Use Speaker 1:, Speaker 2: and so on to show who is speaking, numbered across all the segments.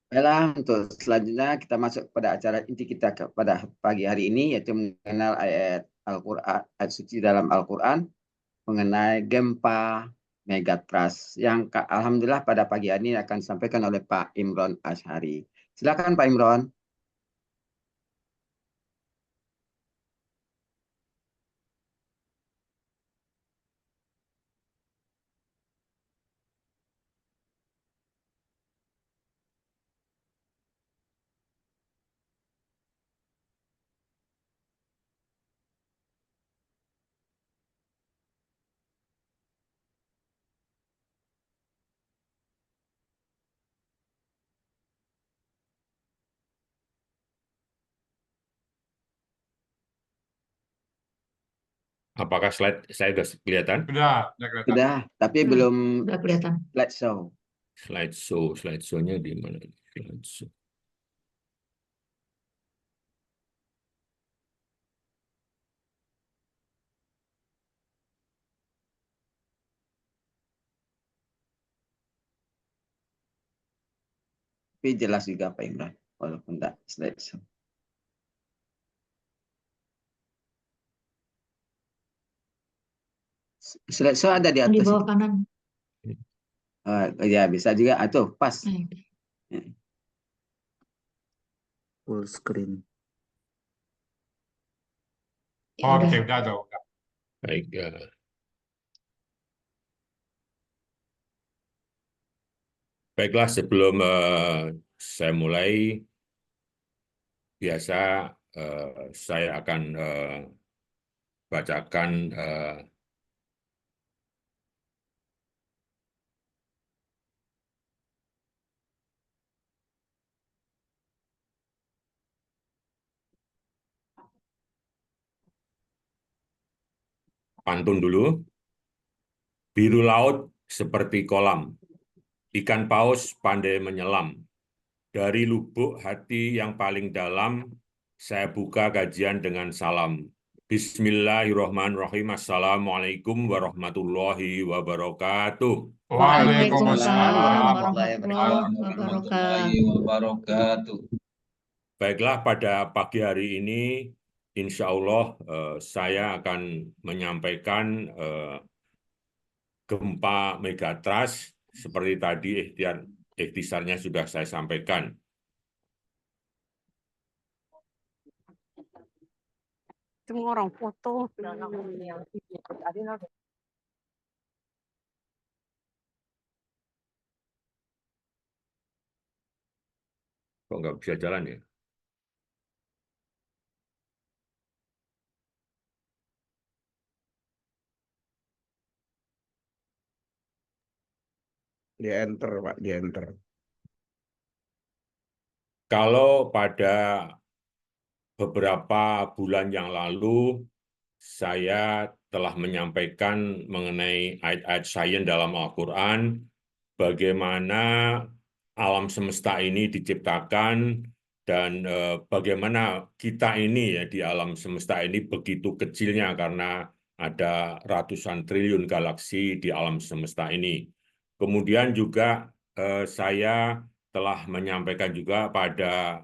Speaker 1: Baiklah, untuk selanjutnya kita masuk pada acara inti kita pada pagi hari ini, yaitu mengenal ayat Al-Quran, ayat suci dalam Al-Quran, mengenai gempa Megatrust, yang Alhamdulillah pada pagi hari ini akan disampaikan oleh Pak Imron Ashari. Silakan Pak Imron.
Speaker 2: Apakah slide saya sudah kelihatan?
Speaker 3: Sudah kelihatan.
Speaker 1: Sudah, tapi
Speaker 4: Nah,
Speaker 1: belum
Speaker 4: udah kelihatan.
Speaker 1: slideshow.
Speaker 2: Slideshow-nya di mana? Slideshow.
Speaker 1: Tapi jelas juga Pak Imron, walaupun tidak slideshow. Slideshow ada di
Speaker 4: Di
Speaker 1: atas
Speaker 4: bawah
Speaker 1: itu.
Speaker 4: kanan.
Speaker 1: Ya, bisa juga. Tuh, pas.
Speaker 4: Nah,
Speaker 5: Full screen.
Speaker 4: ya
Speaker 3: Oke,
Speaker 4: udah.
Speaker 3: udah.
Speaker 2: Baik. Baiklah, sebelum saya mulai, biasa saya akan bacakan pantun dulu. Biru laut seperti kolam, ikan paus pandai menyelam. Dari lubuk hati yang paling dalam, saya buka kajian dengan salam. Bismillahirrahmanirrahim. Assalamualaikum warahmatullahi wabarakatuh.
Speaker 3: Waalaikumsalam
Speaker 4: warahmatullahi
Speaker 5: wabarakatuh.
Speaker 2: Baiklah, pada pagi hari ini, insya Allah saya akan menyampaikan gempa Megatrust, seperti tadi ikhtisarnya sudah saya sampaikan.
Speaker 6: Cuma orang foto.
Speaker 2: Kok nggak bisa jalan ya?
Speaker 5: Di enter, Pak, di enter.
Speaker 2: Kalau pada beberapa bulan yang lalu, saya telah menyampaikan mengenai ayat-ayat sains dalam Al-Quran, bagaimana alam semesta ini diciptakan, dan bagaimana kita ini ya di alam semesta ini begitu kecilnya karena ada ratusan triliun galaksi di alam semesta ini. Kemudian juga saya telah menyampaikan juga pada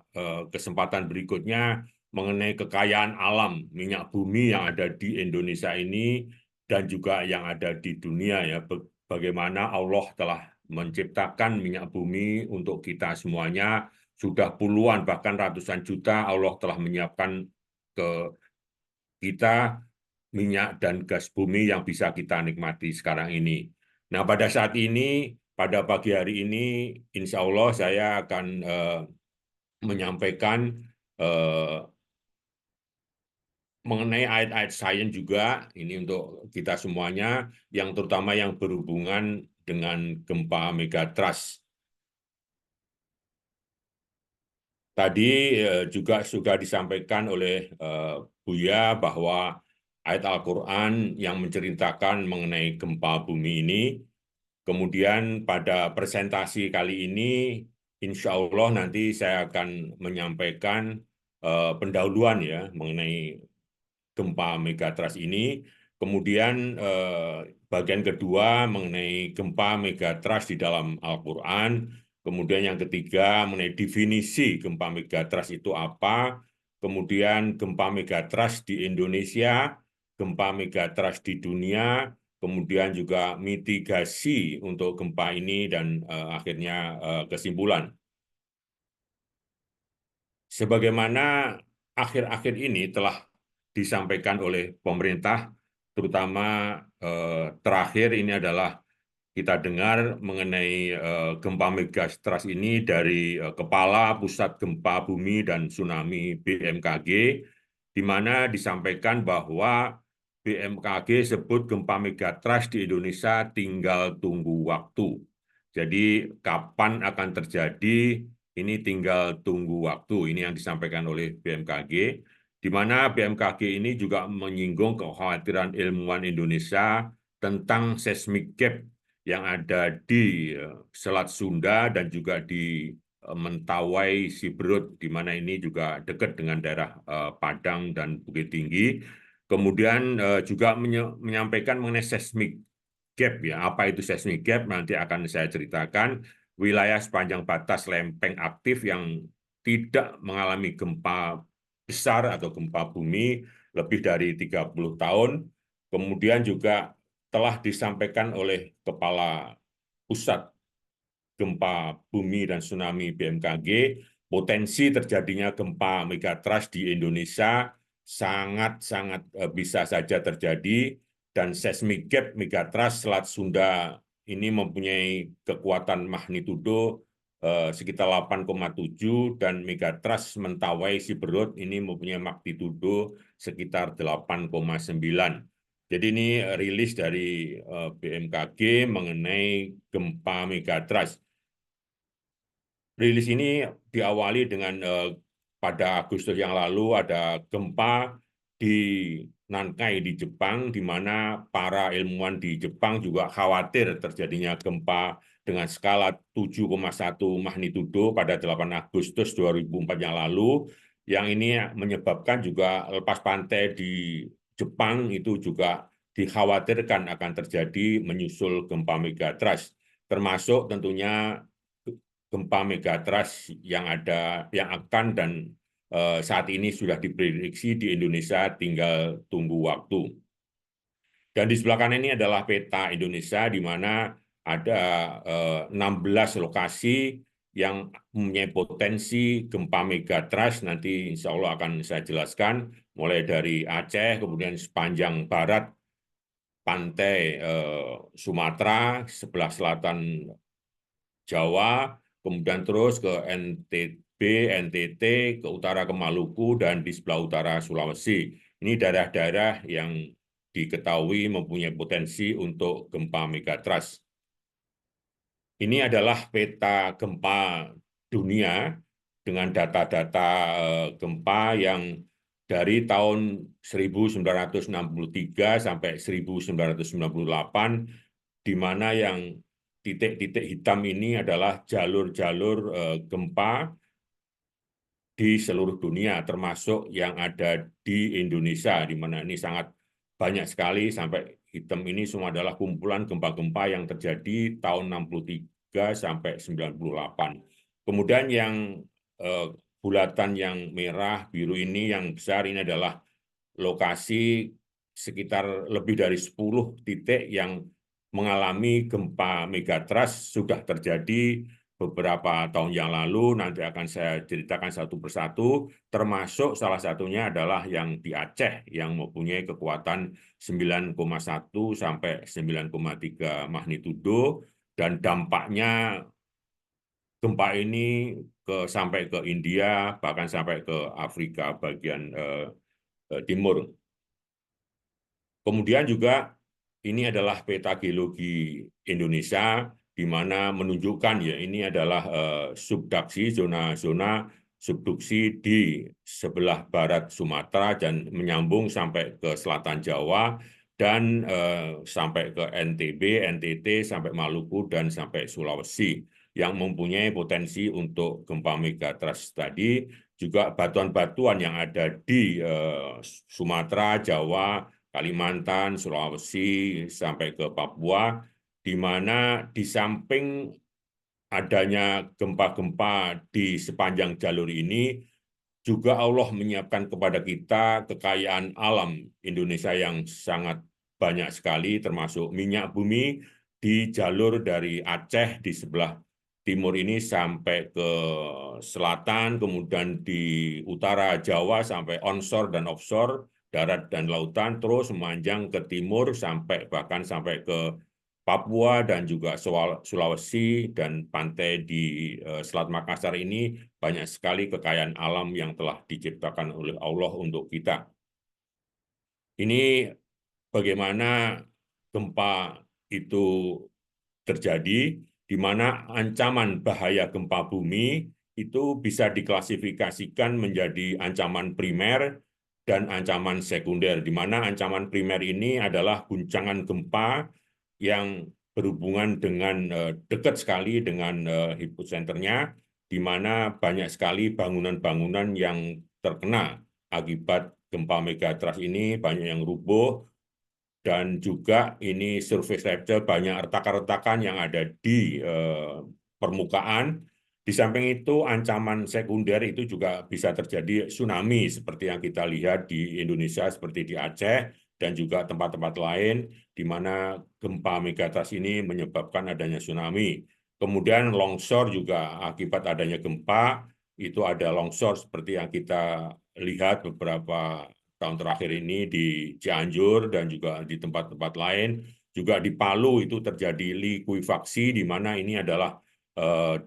Speaker 2: kesempatan berikutnya mengenai kekayaan alam minyak bumi yang ada di Indonesia ini dan juga yang ada di dunia ya, bagaimana Allah telah menciptakan minyak bumi untuk kita semuanya, sudah puluhan bahkan ratusan juta Allah telah menyiapkan ke kita minyak dan gas bumi yang bisa kita nikmati sekarang ini. Nah, pada saat ini, pada pagi hari ini, insya Allah saya akan menyampaikan mengenai ayat-ayat sains juga, ini untuk kita semuanya, yang terutama yang berhubungan dengan gempa Megatrust. Tadi juga sudah disampaikan oleh Buya bahwa ayat Al-Quran yang menceritakan mengenai gempa bumi ini, kemudian pada presentasi kali ini, insya Allah nanti saya akan menyampaikan pendahuluan ya mengenai gempa Megatrust ini, kemudian bagian kedua mengenai gempa Megatrust di dalam Al-Quran, Kemudian yang ketiga mengenai definisi gempa megatrust itu apa, kemudian gempa megatrust di Indonesia, gempa megatrust di dunia, kemudian juga mitigasi untuk gempa ini, dan akhirnya kesimpulan. Sebagaimana akhir-akhir ini telah disampaikan oleh pemerintah, terutama terakhir ini adalah kita dengar mengenai gempa megatrust ini dari Kepala Pusat Gempa Bumi dan Tsunami BMKG, di mana disampaikan bahwa BMKG sebut gempa megatrust di Indonesia tinggal tunggu waktu. Jadi kapan akan terjadi, ini tinggal tunggu waktu. Ini yang disampaikan oleh BMKG, di mana BMKG ini juga menyinggung kekhawatiran ilmuwan Indonesia tentang seismic gap yang ada di Selat Sunda dan juga di Mentawai, Siberut, di mana ini juga dekat dengan daerah Padang dan Bukit Tinggi. Kemudian juga menyampaikan mengenai seismic gap, ya. Apa itu seismic gap? Nanti akan saya ceritakan. Wilayah sepanjang batas lempeng aktif yang tidak mengalami gempa besar atau gempa bumi lebih dari 30 tahun. Kemudian juga telah disampaikan oleh Kepala Pusat Gempa Bumi dan Tsunami BMKG, potensi terjadinya gempa megatrust di Indonesia sangat-sangat bisa saja terjadi, dan seismic gap megatrust Selat Sunda ini mempunyai kekuatan magnitudo sekitar 8,7, dan megatrust Mentawai Siberut ini mempunyai magnitudo sekitar 8,9. Jadi ini rilis dari BMKG mengenai gempa megatrust. Rilis ini diawali dengan pada Agustus yang lalu ada gempa di Nankai di Jepang, di mana para ilmuwan di Jepang juga khawatir terjadinya gempa dengan skala 7,1 magnitudo pada 8 Agustus 2004 yang lalu, yang ini menyebabkan juga lepas pantai di Jepang itu juga dikhawatirkan akan terjadi menyusul gempa megatrust, termasuk tentunya gempa megatrust yang akan dan saat ini sudah diprediksi di Indonesia, tinggal tunggu waktu. Dan di sebelah kanan ini adalah peta Indonesia, di mana ada 16 lokasi yang mempunyai potensi gempa megatrust. Nanti insya Allah akan saya jelaskan, mulai dari Aceh, kemudian sepanjang barat pantai Sumatera, sebelah selatan Jawa, kemudian terus ke NTB, NTT, ke utara ke Maluku, dan di sebelah utara Sulawesi. Ini daerah-daerah yang diketahui mempunyai potensi untuk gempa megatrust. Ini adalah peta gempa dunia dengan data-data gempa yang dari tahun 1963 sampai 1998, di mana yang titik-titik hitam ini adalah jalur-jalur gempa di seluruh dunia, termasuk yang ada di Indonesia, di mana ini sangat banyak sekali. Sampai hitam ini semua adalah kumpulan gempa-gempa yang terjadi tahun 63 sampai 98. Kemudian yang bulatan yang merah, biru ini, yang besar ini adalah lokasi sekitar lebih dari 10 titik yang mengalami gempa megatrust sudah terjadi beberapa tahun yang lalu. Nanti akan saya ceritakan satu persatu, termasuk salah satunya adalah yang di Aceh yang mempunyai kekuatan 9,1 sampai 9,3 magnitudo, dan dampaknya gempa ini sampai ke India, bahkan sampai ke Afrika bagian timur. Kemudian juga ini adalah peta geologi Indonesia, di mana menunjukkan, ya, ini adalah subduksi, zona-zona subduksi di sebelah barat Sumatera dan menyambung sampai ke selatan Jawa, dan sampai ke NTB, NTT, sampai Maluku, dan sampai Sulawesi, yang mempunyai potensi untuk gempa megatrust tadi. Juga batuan-batuan yang ada di Sumatera, Jawa, Kalimantan, Sulawesi, sampai ke Papua, di mana di samping adanya gempa-gempa di sepanjang jalur ini, juga Allah menyiapkan kepada kita kekayaan alam Indonesia yang sangat banyak sekali, termasuk minyak bumi di jalur dari Aceh di sebelah timur ini sampai ke selatan, kemudian di utara Jawa sampai onshore dan offshore, darat dan lautan, terus memanjang ke timur bahkan sampai ke Papua dan juga Sulawesi dan pantai di Selat Makassar ini banyak sekali kekayaan alam yang telah diciptakan oleh Allah untuk kita. Ini bagaimana gempa itu terjadi, di mana ancaman bahaya gempa bumi itu bisa diklasifikasikan menjadi ancaman primer dan ancaman sekunder, di mana ancaman primer ini adalah guncangan gempa yang berhubungan dengan dekat sekali dengan hiposenternya, di mana banyak sekali bangunan-bangunan yang terkena akibat gempa megatrust ini, banyak yang rubuh, dan juga ini surface rupture, banyak retakan-retakan yang ada di permukaan. Di samping itu, ancaman sekunder itu juga bisa terjadi tsunami, seperti yang kita lihat di Indonesia, seperti di Aceh, dan juga tempat-tempat lain, di mana gempa megatrust ini menyebabkan adanya tsunami. Kemudian longsor juga akibat adanya gempa, itu ada longsor seperti yang kita lihat beberapa tahun terakhir ini di Cianjur dan juga di tempat-tempat lain. Juga di Palu itu terjadi likuifaksi, di mana ini adalah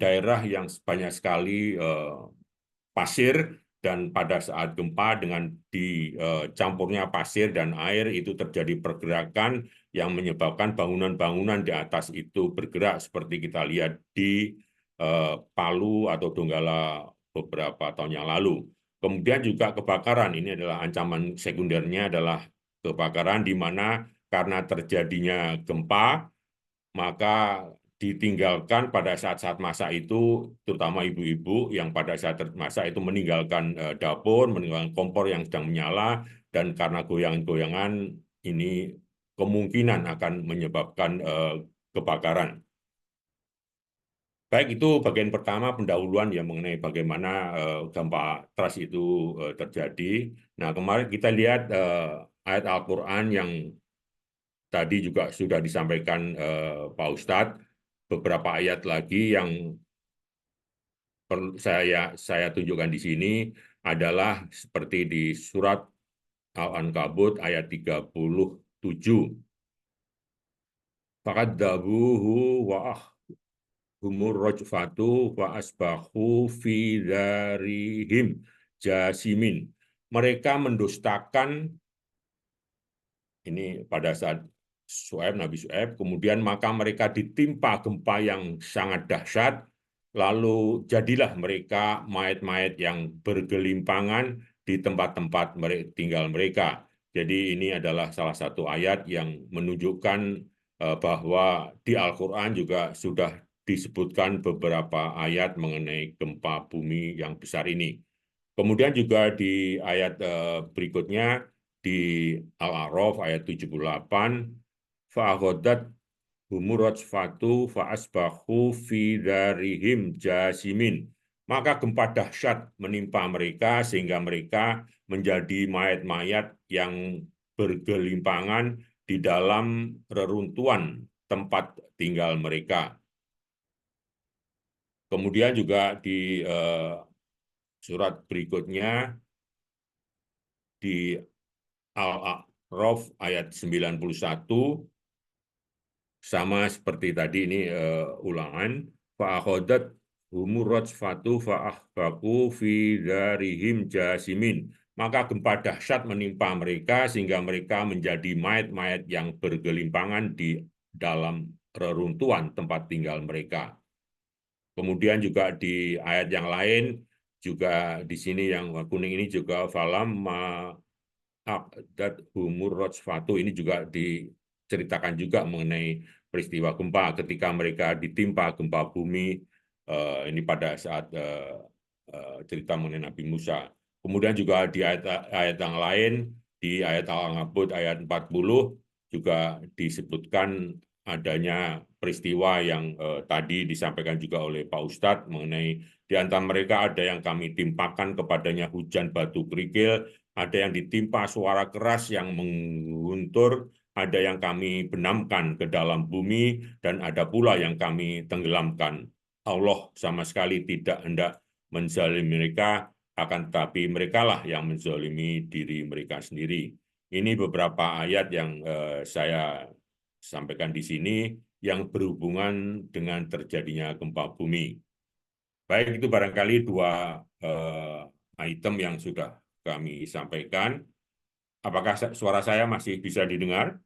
Speaker 2: daerah yang banyak sekali pasir, dan pada saat gempa dengan dicampurnya pasir dan air itu terjadi pergerakan yang menyebabkan bangunan-bangunan di atas itu bergerak seperti kita lihat di Palu atau Donggala beberapa tahun yang lalu. Kemudian juga kebakaran, ini adalah ancaman sekundernya adalah kebakaran, di mana karena terjadinya gempa, maka ditinggalkan pada saat-saat masak itu, terutama ibu-ibu yang pada saat masak itu meninggalkan dapur, meninggalkan kompor yang sedang menyala, dan karena goyangan-goyangan ini kemungkinan akan menyebabkan kebakaran. Baik, itu bagian pertama pendahuluan yang mengenai bagaimana gempa trust itu terjadi. Nah, kemarin kita lihat ayat Al-Quran yang tadi juga sudah disampaikan Pak Ustadz. Beberapa ayat lagi yang perlu saya tunjukkan di sini adalah seperti di surat Al-Ankabut ayat 37. Fakadzabuhu wa humur rajfatu wa asbahu fi darihim jasimin. Mereka mendustakan ini pada saat Nabi Syuaib, kemudian maka mereka ditimpa gempa yang sangat dahsyat, lalu jadilah mereka mayat-mayat yang bergelimpangan di tempat-tempat tinggal mereka. Jadi ini adalah salah satu ayat yang menunjukkan bahwa di Al-Quran juga sudah disebutkan beberapa ayat mengenai gempa bumi yang besar ini. Kemudian juga di ayat berikutnya, di Al-A'raf ayat 78, fa'aghadat humuraj fatu fa'asbahu fi darihim jasimin. Maka gempa dahsyat menimpa mereka sehingga mereka menjadi mayat-mayat yang bergelimpangan di dalam reruntuhan tempat tinggal mereka. Kemudian juga di surat berikutnya, di Al-A'raf ayat 91, sama seperti tadi ini ulangan, fa'akhodat humuraj fatu fa'ahbaku fi darihim jasimin. Maka gempa dahsyat menimpa mereka sehingga mereka menjadi mayat-mayat yang bergelimpangan di dalam reruntuhan tempat tinggal mereka. Kemudian juga di ayat yang lain, juga di sini yang kuning ini juga falamma aqdat humuraj fatu, ini juga diceritakan juga mengenai peristiwa gempa ketika mereka ditimpa gempa bumi ini pada saat cerita mengenai Nabi Musa. Kemudian juga di ayat yang lain, di ayat Al-Ankabut ayat 40 juga disebutkan adanya peristiwa yang tadi disampaikan juga oleh Pak Ustadz mengenai di antara mereka ada yang kami timpakan kepadanya hujan batu kerikil, ada yang ditimpa suara keras yang mengguntur, ada yang kami benamkan ke dalam bumi, dan ada pula yang kami tenggelamkan. Allah sama sekali tidak hendak menzalimi mereka, akan tetapi merekalah yang menzalimi diri mereka sendiri. Ini beberapa ayat yang saya sampaikan di sini yang berhubungan dengan terjadinya gempa bumi. Baik, itu barangkali dua item yang sudah kami sampaikan. Apakah suara saya masih bisa didengar?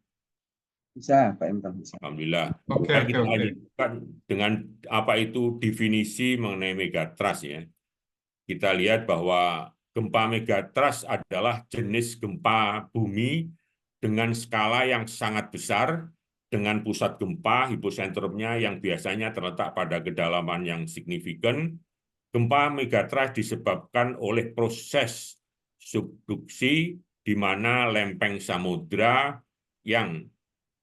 Speaker 1: Bisa, Pak Imam. Bisa.
Speaker 2: Alhamdulillah.
Speaker 3: Oke,
Speaker 2: Baik, kita
Speaker 3: oke.
Speaker 2: lanjutkan dengan apa itu definisi mengenai megatrust ya. Kita lihat bahwa gempa megatrust adalah jenis gempa bumi dengan skala yang sangat besar, dengan pusat gempa hiposentrumnya yang biasanya terletak pada kedalaman yang signifikan. Gempa megatrust disebabkan oleh proses subduksi di mana lempeng samudra yang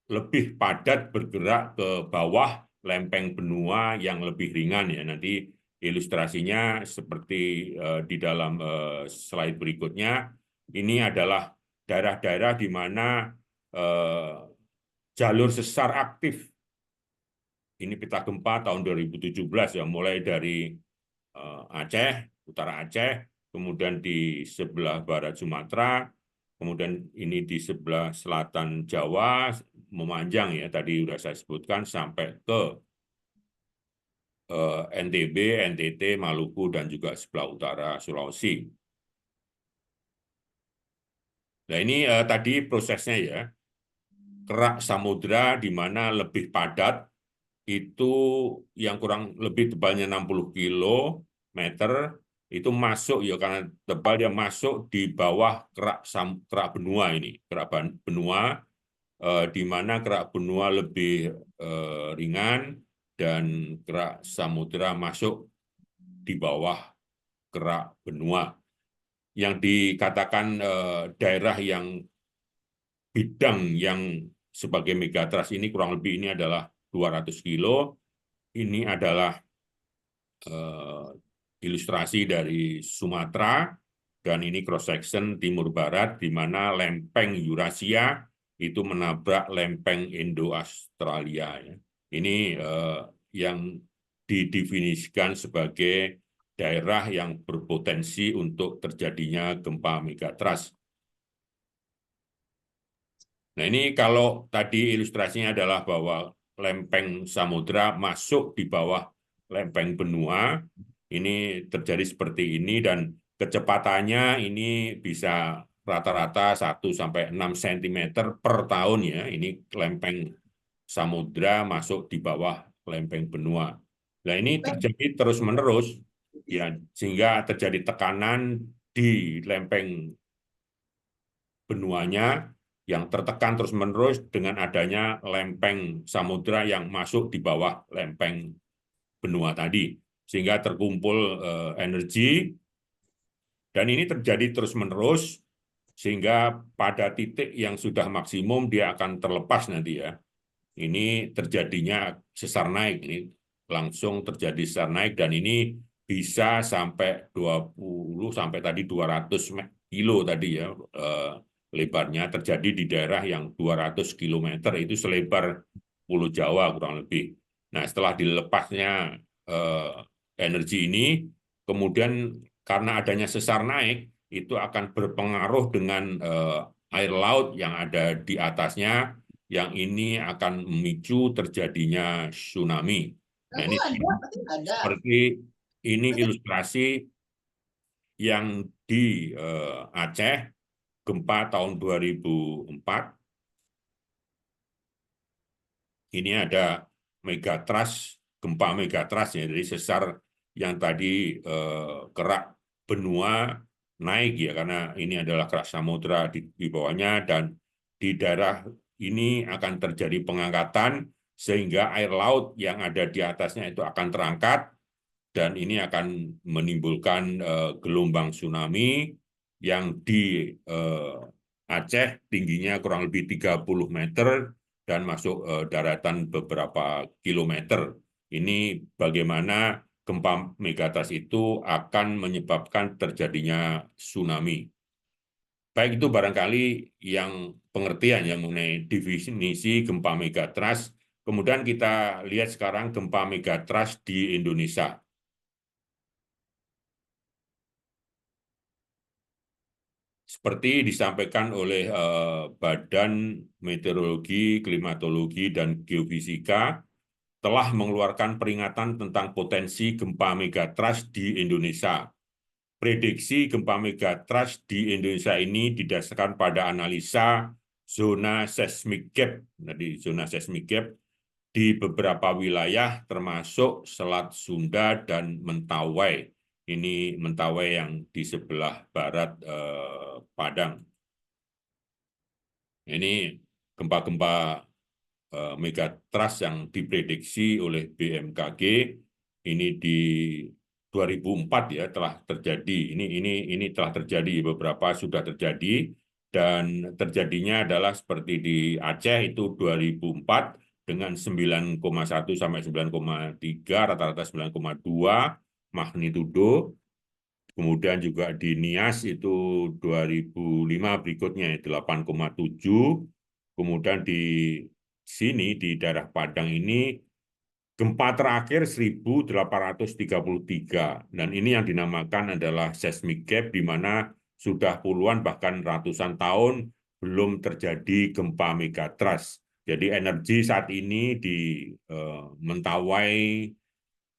Speaker 2: lebih padat bergerak ke bawah lempeng benua yang lebih ringan ya. Nanti ilustrasinya seperti di dalam slide berikutnya. Ini adalah daerah-daerah di mana jalur sesar aktif. Ini peta gempa tahun 2017 ya, mulai dari Aceh, utara Aceh, kemudian di sebelah barat Sumatera, kemudian ini di sebelah selatan Jawa, memanjang ya, tadi sudah saya sebutkan, sampai ke NTB, NTT, Maluku, dan juga sebelah utara Sulawesi. Nah ini tadi prosesnya ya, kerak samudra di mana lebih padat, itu yang kurang lebih tebalnya 60 kilometer, itu masuk ya karena tebal dia masuk di bawah kerak benua ini, kerak benua di mana kerak benua lebih ringan dan kerak samudra masuk di bawah kerak benua. Yang dikatakan daerah yang bidang yang sebagai megatrust ini kurang lebih ini adalah 200 kilo. Ini adalah ilustrasi dari Sumatera, dan ini cross section timur barat di mana lempeng Eurasia itu menabrak lempeng Indo-Australia. Ini yang didefinisikan sebagai daerah yang berpotensi untuk terjadinya gempa megatrust. Nah ini kalau tadi ilustrasinya adalah bahwa lempeng samudra masuk di bawah lempeng benua, ini terjadi seperti ini dan kecepatannya ini bisa rata-rata 1-6 cm per tahun ya. Ini lempeng samudra masuk di bawah lempeng benua. Nah ini terjadi terus-menerus ya, sehingga terjadi tekanan di lempeng benuanya yang tertekan terus-menerus dengan adanya lempeng samudra yang masuk di bawah lempeng benua tadi, sehingga terkumpul energi, dan ini terjadi terus-menerus, sehingga pada titik yang sudah maksimum dia akan terlepas nanti ya. Ini terjadinya sesar naik, ini langsung terjadi sesar naik, dan ini bisa sampai 20 sampai tadi 200 kilo tadi ya, lebarnya terjadi di daerah yang 200 km itu selebar Pulau Jawa kurang lebih. Nah, setelah dilepasnya energi ini, kemudian karena adanya sesar naik, itu akan berpengaruh dengan air laut yang ada di atasnya, yang ini akan memicu terjadinya tsunami. Nah, ini seperti ini ilustrasi yang di Aceh, gempa tahun 2004. Ini ada megatrust, gempa megatrust ya, dari sesar yang tadi kerak benua naik ya, karena ini adalah kerak samudra di bawahnya, dan di daerah ini akan terjadi pengangkatan sehingga air laut yang ada di atasnya itu akan terangkat, dan ini akan menimbulkan gelombang tsunami yang di Aceh tingginya kurang lebih 30 meter dan masuk daratan beberapa kilometer. Ini bagaimana gempa megatrust itu akan menyebabkan terjadinya tsunami. Baik, itu barangkali yang pengertian yang mengenai definisi gempa megatrust. Kemudian kita lihat sekarang gempa megatrust di Indonesia. Seperti disampaikan oleh Badan Meteorologi, Klimatologi, dan Geofisika, telah mengeluarkan peringatan tentang potensi gempa megatrust di Indonesia. Prediksi gempa megatrust di Indonesia ini didasarkan pada analisa zona seismic gap. Jadi zona seismic gap di beberapa wilayah termasuk Selat Sunda dan Mentawai. Ini Mentawai yang di sebelah barat Padang. Ini gempa-gempa megatrust yang diprediksi oleh BMKG ini di 2004 ya telah terjadi. Ini telah terjadi, beberapa sudah terjadi, dan terjadinya adalah seperti di Aceh itu 2004 dengan 9,1 sampai 9,3, rata-rata 9,2 magnitudo. Kemudian juga di Nias itu 2005 berikutnya 8,7. Kemudian di sini di daerah Padang ini gempa terakhir 1833, dan ini yang dinamakan adalah seismic gap, di mana sudah puluhan bahkan ratusan tahun belum terjadi gempa megatrust. Jadi energi saat ini di Mentawai,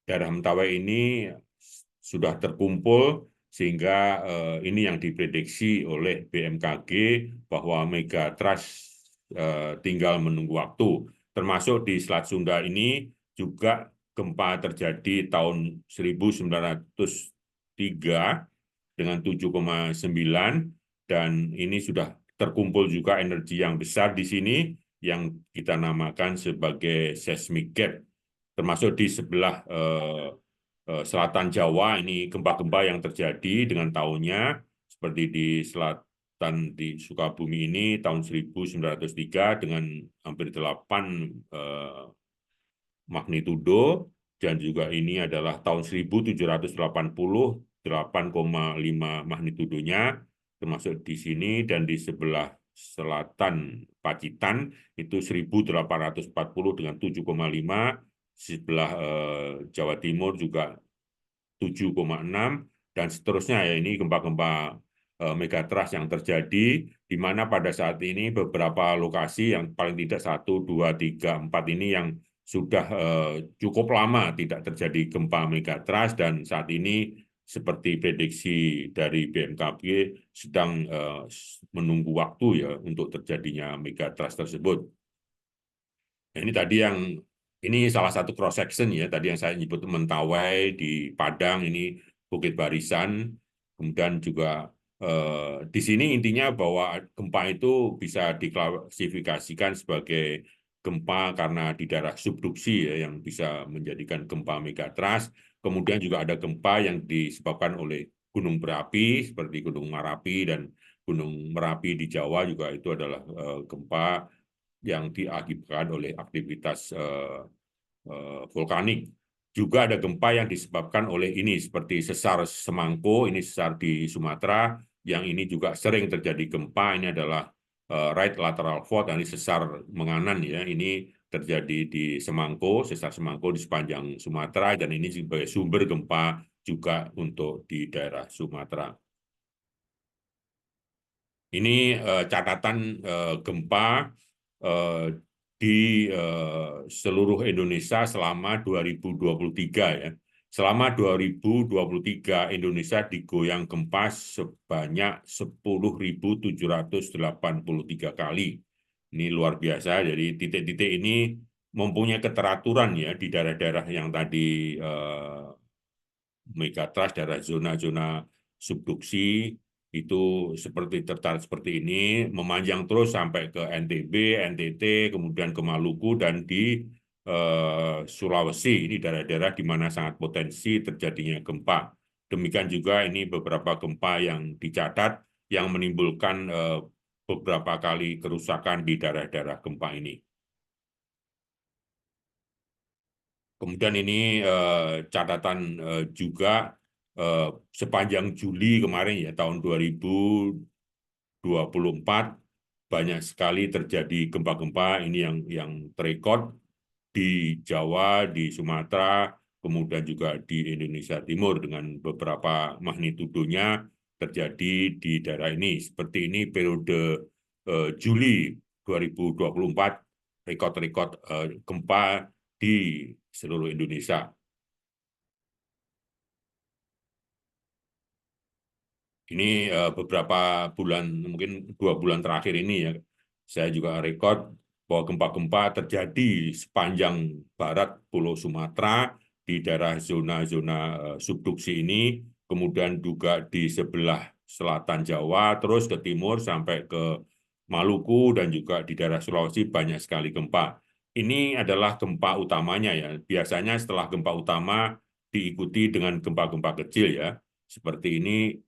Speaker 2: daerah Mentawai ini sudah terkumpul, sehingga ini yang diprediksi oleh BMKG bahwa megatrust tinggal menunggu waktu. Termasuk di Selat Sunda ini juga gempa terjadi tahun 1903 dengan 7,9, dan ini sudah terkumpul juga energi yang besar di sini yang kita namakan sebagai seismic gap. Termasuk di sebelah selatan Jawa ini gempa-gempa yang terjadi dengan tahunnya, seperti di selatan di Sukabumi ini tahun 1903 dengan hampir 8 magnitudo, dan juga ini adalah tahun 1780 8,5 magnitudonya, termasuk di sini, dan di sebelah selatan Pacitan itu 1840 dengan 7,5, sebelah Jawa Timur juga 7,6, dan seterusnya ya. Ini gempa-gempa megatrust yang terjadi, di mana pada saat ini beberapa lokasi yang paling tidak 1, 2, 3, 4 ini yang sudah cukup lama tidak terjadi gempa megatrust, dan saat ini seperti prediksi dari BMKG sedang menunggu waktu ya untuk terjadinya megatrust tersebut. Nah, ini tadi ini salah satu cross section ya, tadi yang saya nyebut Mentawai di Padang, ini Bukit Barisan, kemudian juga di sini intinya bahwa gempa itu bisa diklasifikasikan sebagai gempa karena di daerah subduksi ya, yang bisa menjadikan gempa megatrust. Kemudian juga ada gempa yang disebabkan oleh gunung berapi seperti Gunung Merapi, dan Gunung Merapi di Jawa juga itu adalah gempa yang diakibatkan oleh aktivitas vulkanik. Juga ada gempa yang disebabkan oleh ini seperti sesar Semangko, ini sesar di Sumatera, yang ini juga sering terjadi gempa. Ini adalah right lateral fault, ini sesar menganan ya, ini terjadi di Semangko, sesar Semangko di sepanjang Sumatera, dan ini sebagai sumber gempa juga untuk di daerah Sumatera. Ini catatan gempa di seluruh Indonesia selama 2023 ya. Selama 2023 Indonesia digoyang gempa sebanyak 10.783 kali. Ini luar biasa. Jadi titik-titik ini mempunyai keteraturan ya di daerah-daerah yang tadi megatrust, daerah zona-zona subduksi itu seperti tertarik seperti ini, memanjang terus sampai ke NTB, NTT, kemudian ke Maluku, dan di Sulawesi. Ini daerah-daerah di mana sangat potensi terjadinya gempa. Demikian juga ini beberapa gempa yang dicatat yang menimbulkan beberapa kali kerusakan di daerah-daerah gempa ini. Kemudian ini catatan juga sepanjang Juli kemarin ya tahun 2024 banyak sekali terjadi gempa-gempa ini yang terekod di Jawa, di Sumatera, kemudian juga di Indonesia Timur dengan beberapa magnitudonya terjadi di daerah ini. Seperti ini periode Juli 2024 rekod-rekod gempa di seluruh Indonesia. Ini beberapa bulan, mungkin 2 bulan terakhir ini ya, saya juga rekod bahwa gempa-gempa terjadi sepanjang barat Pulau Sumatera, di daerah zona-zona subduksi ini, kemudian juga di sebelah selatan Jawa, terus ke timur sampai ke Maluku, dan juga di daerah Sulawesi banyak sekali gempa. Ini adalah gempa utamanya ya, biasanya setelah gempa utama diikuti dengan gempa-gempa kecil ya, seperti ini.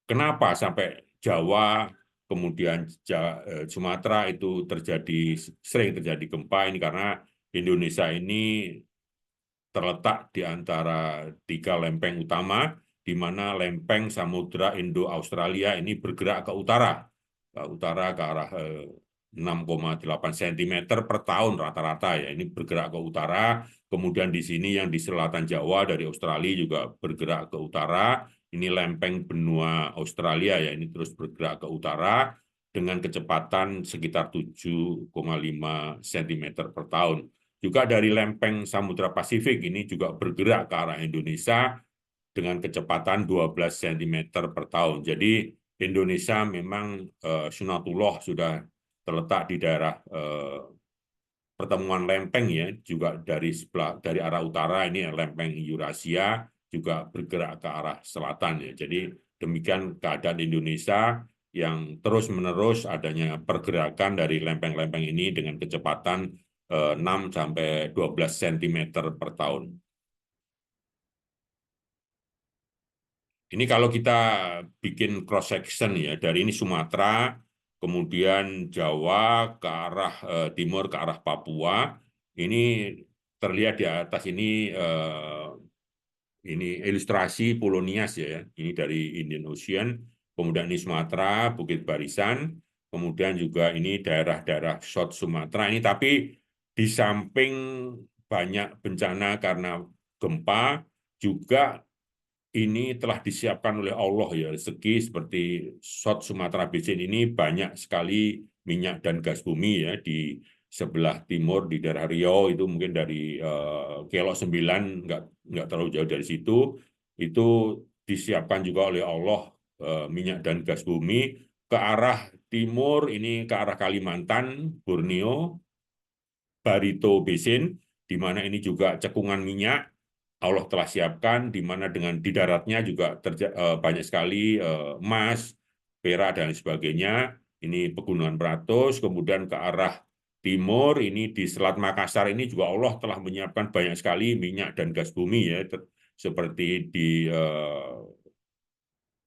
Speaker 2: Kenapa sampai Jawa, kemudian Sumatera itu sering terjadi gempa ini karena Indonesia ini terletak di antara 3 lempeng utama, di mana lempeng Samudra Indo-Australia ini bergerak ke utara ke arah 6,8 cm per tahun rata-rata ya, ini bergerak ke utara. Kemudian di sini yang di selatan Jawa dari Australia juga bergerak ke utara. Ini lempeng benua Australia ya, ini terus bergerak ke utara dengan kecepatan sekitar 7,5 cm per tahun. Juga dari lempeng Samudra Pasifik ini juga bergerak ke arah Indonesia dengan kecepatan 12 cm per tahun. Jadi Indonesia memang Sunatullah sudah terletak di daerah pertemuan lempeng ya, juga dari arah utara ini lempeng Eurasia juga bergerak ke arah selatan ya. Jadi demikian keadaan Indonesia yang terus-menerus adanya pergerakan dari lempeng-lempeng ini dengan kecepatan 6 sampai 12 cm per tahun. Ini kalau kita bikin cross section ya, dari ini Sumatera, kemudian Jawa ke arah timur ke arah Papua, ini terlihat di atas ini ilustrasi Pulau Nias ya, ini dari Indian Ocean, kemudian ini Sumatera, Bukit Barisan, kemudian juga ini daerah-daerah South Sumatera ini, tapi di samping banyak bencana karena gempa, juga ini telah disiapkan oleh Allah ya, segi seperti South Sumatera Basin ini banyak sekali minyak dan gas bumi ya, di sebelah timur di daerah Riau itu mungkin dari Kelok 9 nggak terlalu jauh dari situ, itu disiapkan juga oleh Allah minyak dan gas bumi. Ke arah timur ini ke arah Kalimantan, Borneo, Barito Basin, di mana ini juga cekungan minyak Allah telah siapkan, di mana dengan di daratnya juga banyak sekali emas, perak, dan sebagainya. Ini pegunungan beratus, kemudian ke arah timur, ini di Selat Makassar ini juga Allah telah menyiapkan banyak sekali minyak dan gas bumi ya, seperti di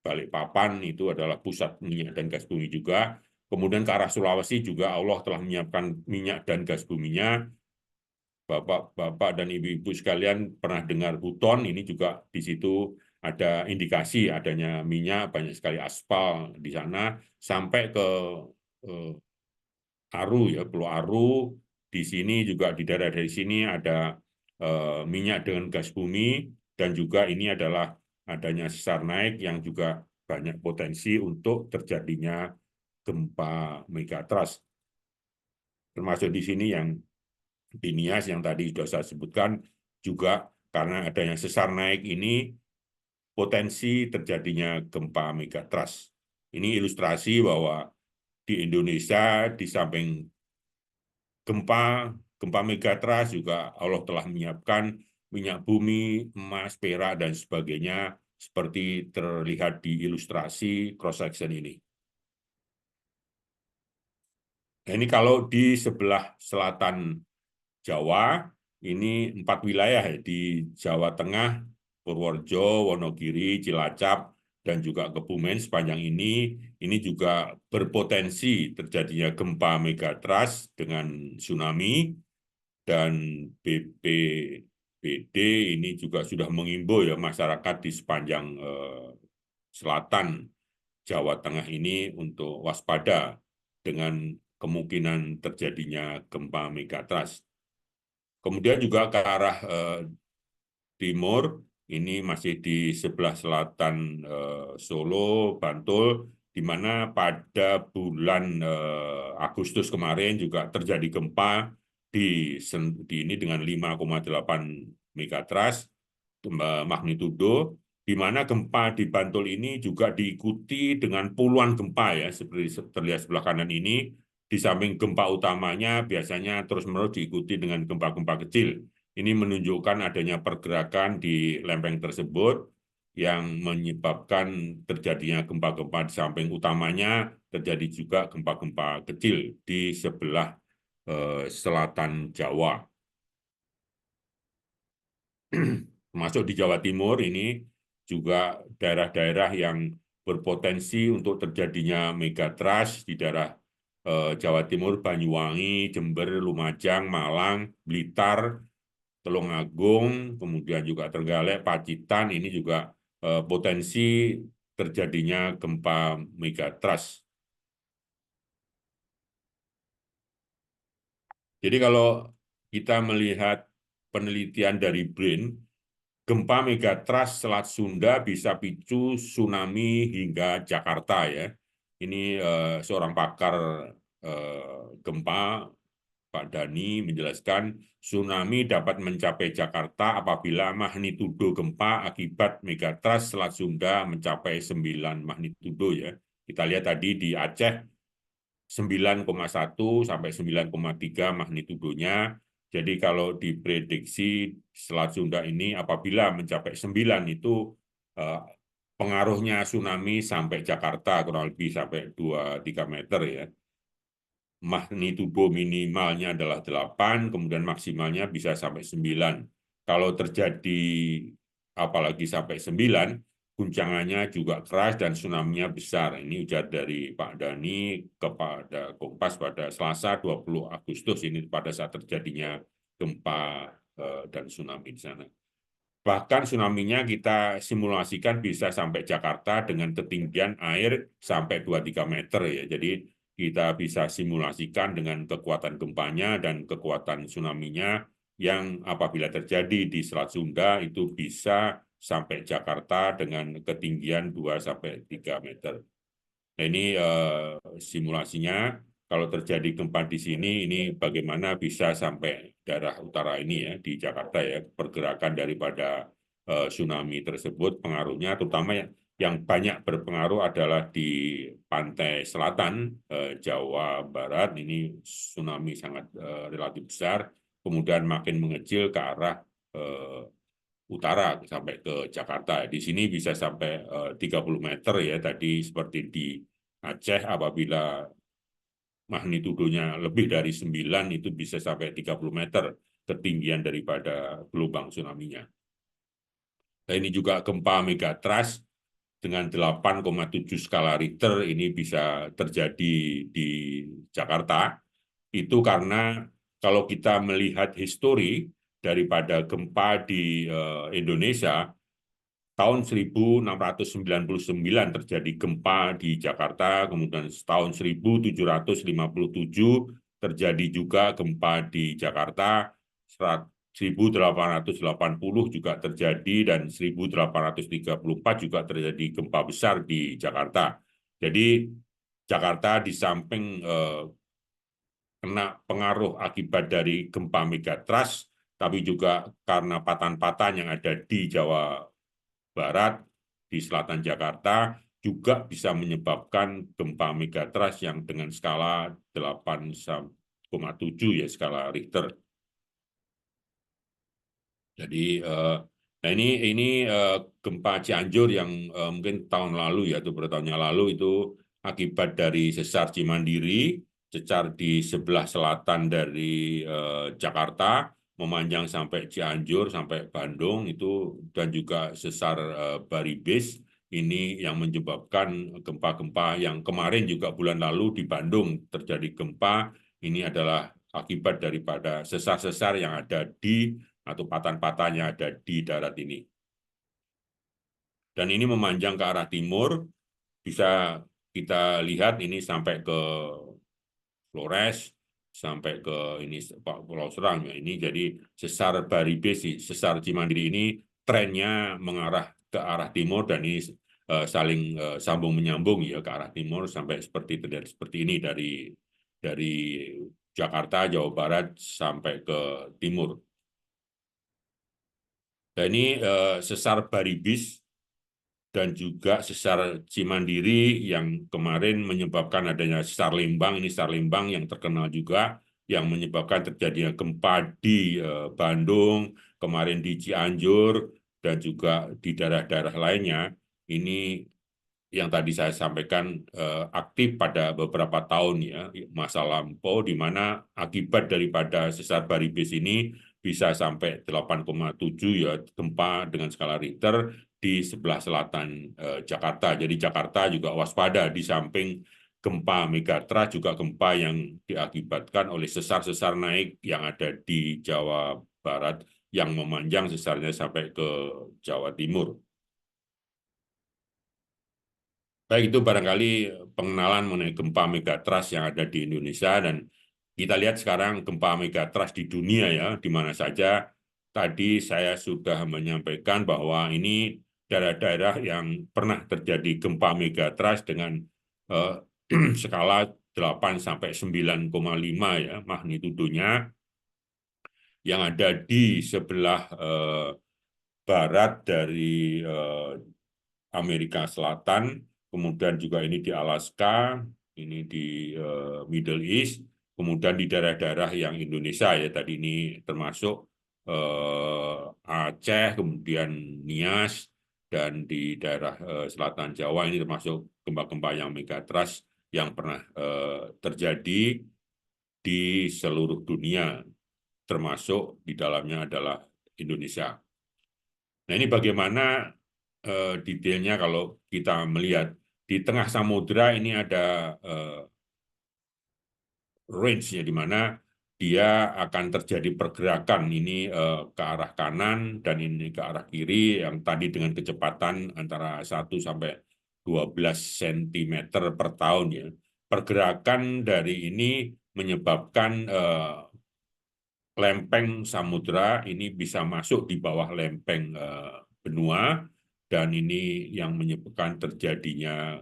Speaker 2: Balikpapan itu adalah pusat minyak dan gas bumi juga. Kemudian ke arah Sulawesi juga Allah telah menyiapkan minyak dan gas buminya. Bapak dan ibu-ibu sekalian pernah dengar Huton, ini juga di situ ada indikasi adanya minyak, banyak sekali aspal di sana, sampai ke Aru ya, Pulau Aru. Di sini juga di daerah dari sini ada minyak dengan gas bumi, dan juga ini adalah adanya sesar naik yang juga banyak potensi untuk terjadinya gempa megatrust. Termasuk di sini yang di Nias yang tadi sudah saya sebutkan, juga karena adanya sesar naik ini potensi terjadinya gempa megatrust. Ini ilustrasi bahwa di Indonesia di samping gempa megatrust juga Allah telah menyiapkan minyak bumi, emas, perak, dan sebagainya seperti terlihat di ilustrasi cross section ini. Nah, ini kalau di sebelah selatan Jawa, ini 4 wilayah ya, di Jawa Tengah, Purworejo, Wonogiri, Cilacap, dan juga Kebumen sepanjang ini juga berpotensi terjadinya gempa megatrust dengan tsunami. dan BPBD ini juga sudah mengimbau ya masyarakat di sepanjang selatan Jawa Tengah ini untuk waspada dengan kemungkinan terjadinya gempa megatrust. Kemudian juga ke arah timur, ini masih di sebelah selatan Solo, Bantul, di mana pada bulan Agustus kemarin juga terjadi gempa di ini dengan 5,8 megatrust magnitudo, di mana gempa di Bantul ini juga diikuti dengan puluhan gempa ya, seperti terlihat sebelah kanan ini. Di samping gempa utamanya biasanya terus-menerus diikuti dengan gempa-gempa kecil. Ini menunjukkan adanya pergerakan di lempeng tersebut yang menyebabkan terjadinya gempa-gempa di samping utamanya, terjadi juga gempa-gempa kecil di sebelah selatan Jawa. Termasuk di Jawa Timur ini juga daerah-daerah yang berpotensi untuk terjadinya megatrust di daerah Jawa Timur, Banyuwangi, Jember, Lumajang, Malang, Blitar, Tulungagung, kemudian juga Trenggalek, Pacitan, ini juga potensi terjadinya gempa megatrust. Jadi kalau kita melihat penelitian dari BRIN, gempa megatrust Selat Sunda bisa picu tsunami hingga Jakarta ya. Ini seorang pakar gempa, Pak Dhani, menjelaskan tsunami dapat mencapai Jakarta apabila magnitudo gempa akibat megatrust Selat Sunda mencapai 9 magnitudo ya. Kita lihat tadi di Aceh 9,1 sampai 9,3 magnitudonya. Jadi kalau diprediksi Selat Sunda ini apabila mencapai 9 itu pengaruhnya tsunami sampai Jakarta kurang lebih sampai 2-3 meter ya. Magnitudo minimalnya adalah 8, kemudian maksimalnya bisa sampai 9. Kalau terjadi apalagi sampai 9, guncangannya juga keras dan tsunami-nya besar. Ini ujar dari Pak Dhani kepada Kompas pada Selasa 20 Agustus ini pada saat terjadinya gempa dan tsunami di sana. Bahkan tsunami-nya kita simulasikan bisa sampai Jakarta dengan ketinggian air sampai 2-3 meter ya. Jadi kita bisa simulasikan dengan kekuatan gempanya dan kekuatan tsunami-nya yang apabila terjadi di Selat Sunda itu bisa sampai Jakarta dengan ketinggian 2-3 meter. Nah ini simulasinya. Kalau terjadi gempa di sini, ini bagaimana bisa sampai daerah utara ini ya, di Jakarta ya, pergerakan daripada tsunami tersebut, pengaruhnya terutama yang banyak berpengaruh adalah di pantai selatan, Jawa Barat, ini tsunami sangat relatif besar, kemudian makin mengecil ke arah utara sampai ke Jakarta. Di sini bisa sampai 30 meter ya, tadi seperti di Aceh apabila magnitudonya lebih dari 9 itu bisa sampai 30 meter ketinggian daripada gelombang tsunami-nya. Nah, ini juga gempa megatrust dengan 8,7 skala Richter ini bisa terjadi di Jakarta. Itu karena kalau kita melihat histori daripada gempa di Indonesia, tahun 1699 terjadi gempa di Jakarta, kemudian tahun 1757 terjadi juga gempa di Jakarta, 1880 juga terjadi, dan 1834 juga terjadi gempa besar di Jakarta. Jadi Jakarta di samping kena pengaruh akibat dari gempa megatrust, tapi juga karena patahan-patahan yang ada di Jawa Barat, di selatan Jakarta, juga bisa menyebabkan gempa megatrust yang dengan skala 8,7 ya, skala Richter. Jadi, nah ini gempa Cianjur yang mungkin tahun lalu ya, atau bertahun yang lalu itu akibat dari sesar Cimandiri, sesar di sebelah selatan dari Jakarta, memanjang sampai Cianjur, sampai Bandung itu, dan juga sesar Baribis, ini yang menyebabkan gempa-gempa yang kemarin juga bulan lalu di Bandung terjadi gempa, ini adalah akibat daripada sesar-sesar yang ada di atau patahan-patahan yang ada di darat ini. Dan ini memanjang ke arah timur, bisa kita lihat ini sampai ke Flores, sampai ke ini Pulau Serang ya. Ini jadi sesar Baribis, sesar Cimandiri ini trennya mengarah ke arah timur dan ini saling sambung menyambung ya ke arah timur sampai seperti ini dari Jakarta, Jawa Barat sampai ke timur. Dan ini sesar Baribis dan juga sesar Cimandiri yang kemarin menyebabkan adanya sesar Lembang. Ini sesar Lembang yang terkenal juga, yang menyebabkan terjadinya gempa di Bandung, kemarin di Cianjur, dan juga di daerah-daerah lainnya. Ini yang tadi saya sampaikan aktif pada beberapa tahun ya, masa lampau, di mana akibat daripada sesar Baribis ini bisa sampai 8,7 ya gempa dengan skala Richter di sebelah selatan Jakarta. Jadi Jakarta juga waspada, di samping gempa megatrust juga gempa yang diakibatkan oleh sesar-sesar naik yang ada di Jawa Barat yang memanjang sesarnya sampai ke Jawa Timur. Baik, itu barangkali pengenalan mengenai gempa megatrust yang ada di Indonesia, dan kita lihat sekarang gempa megatrust di dunia ya, di mana saja. Tadi saya sudah menyampaikan bahwa ini daerah-daerah yang pernah terjadi gempa megatrust dengan skala 8 sampai 9,5 ya magnitudonya, yang ada di sebelah barat dari Amerika Selatan, kemudian juga ini di Alaska, ini di Middle East, kemudian di daerah-daerah yang Indonesia ya, tadi ini termasuk Aceh, kemudian Nias, dan di daerah selatan Jawa ini termasuk gempa-gempa yang megatrust yang pernah terjadi di seluruh dunia, termasuk di dalamnya adalah Indonesia. Nah, ini bagaimana detailnya kalau kita melihat di tengah samudra ini ada range-nya, di mana dia akan terjadi pergerakan ini ke arah kanan dan ini ke arah kiri, yang tadi dengan kecepatan antara 1 sampai 12 cm per tahun ya. Pergerakan dari ini menyebabkan lempeng samudra ini bisa masuk di bawah lempeng benua, dan ini yang menyebabkan terjadinya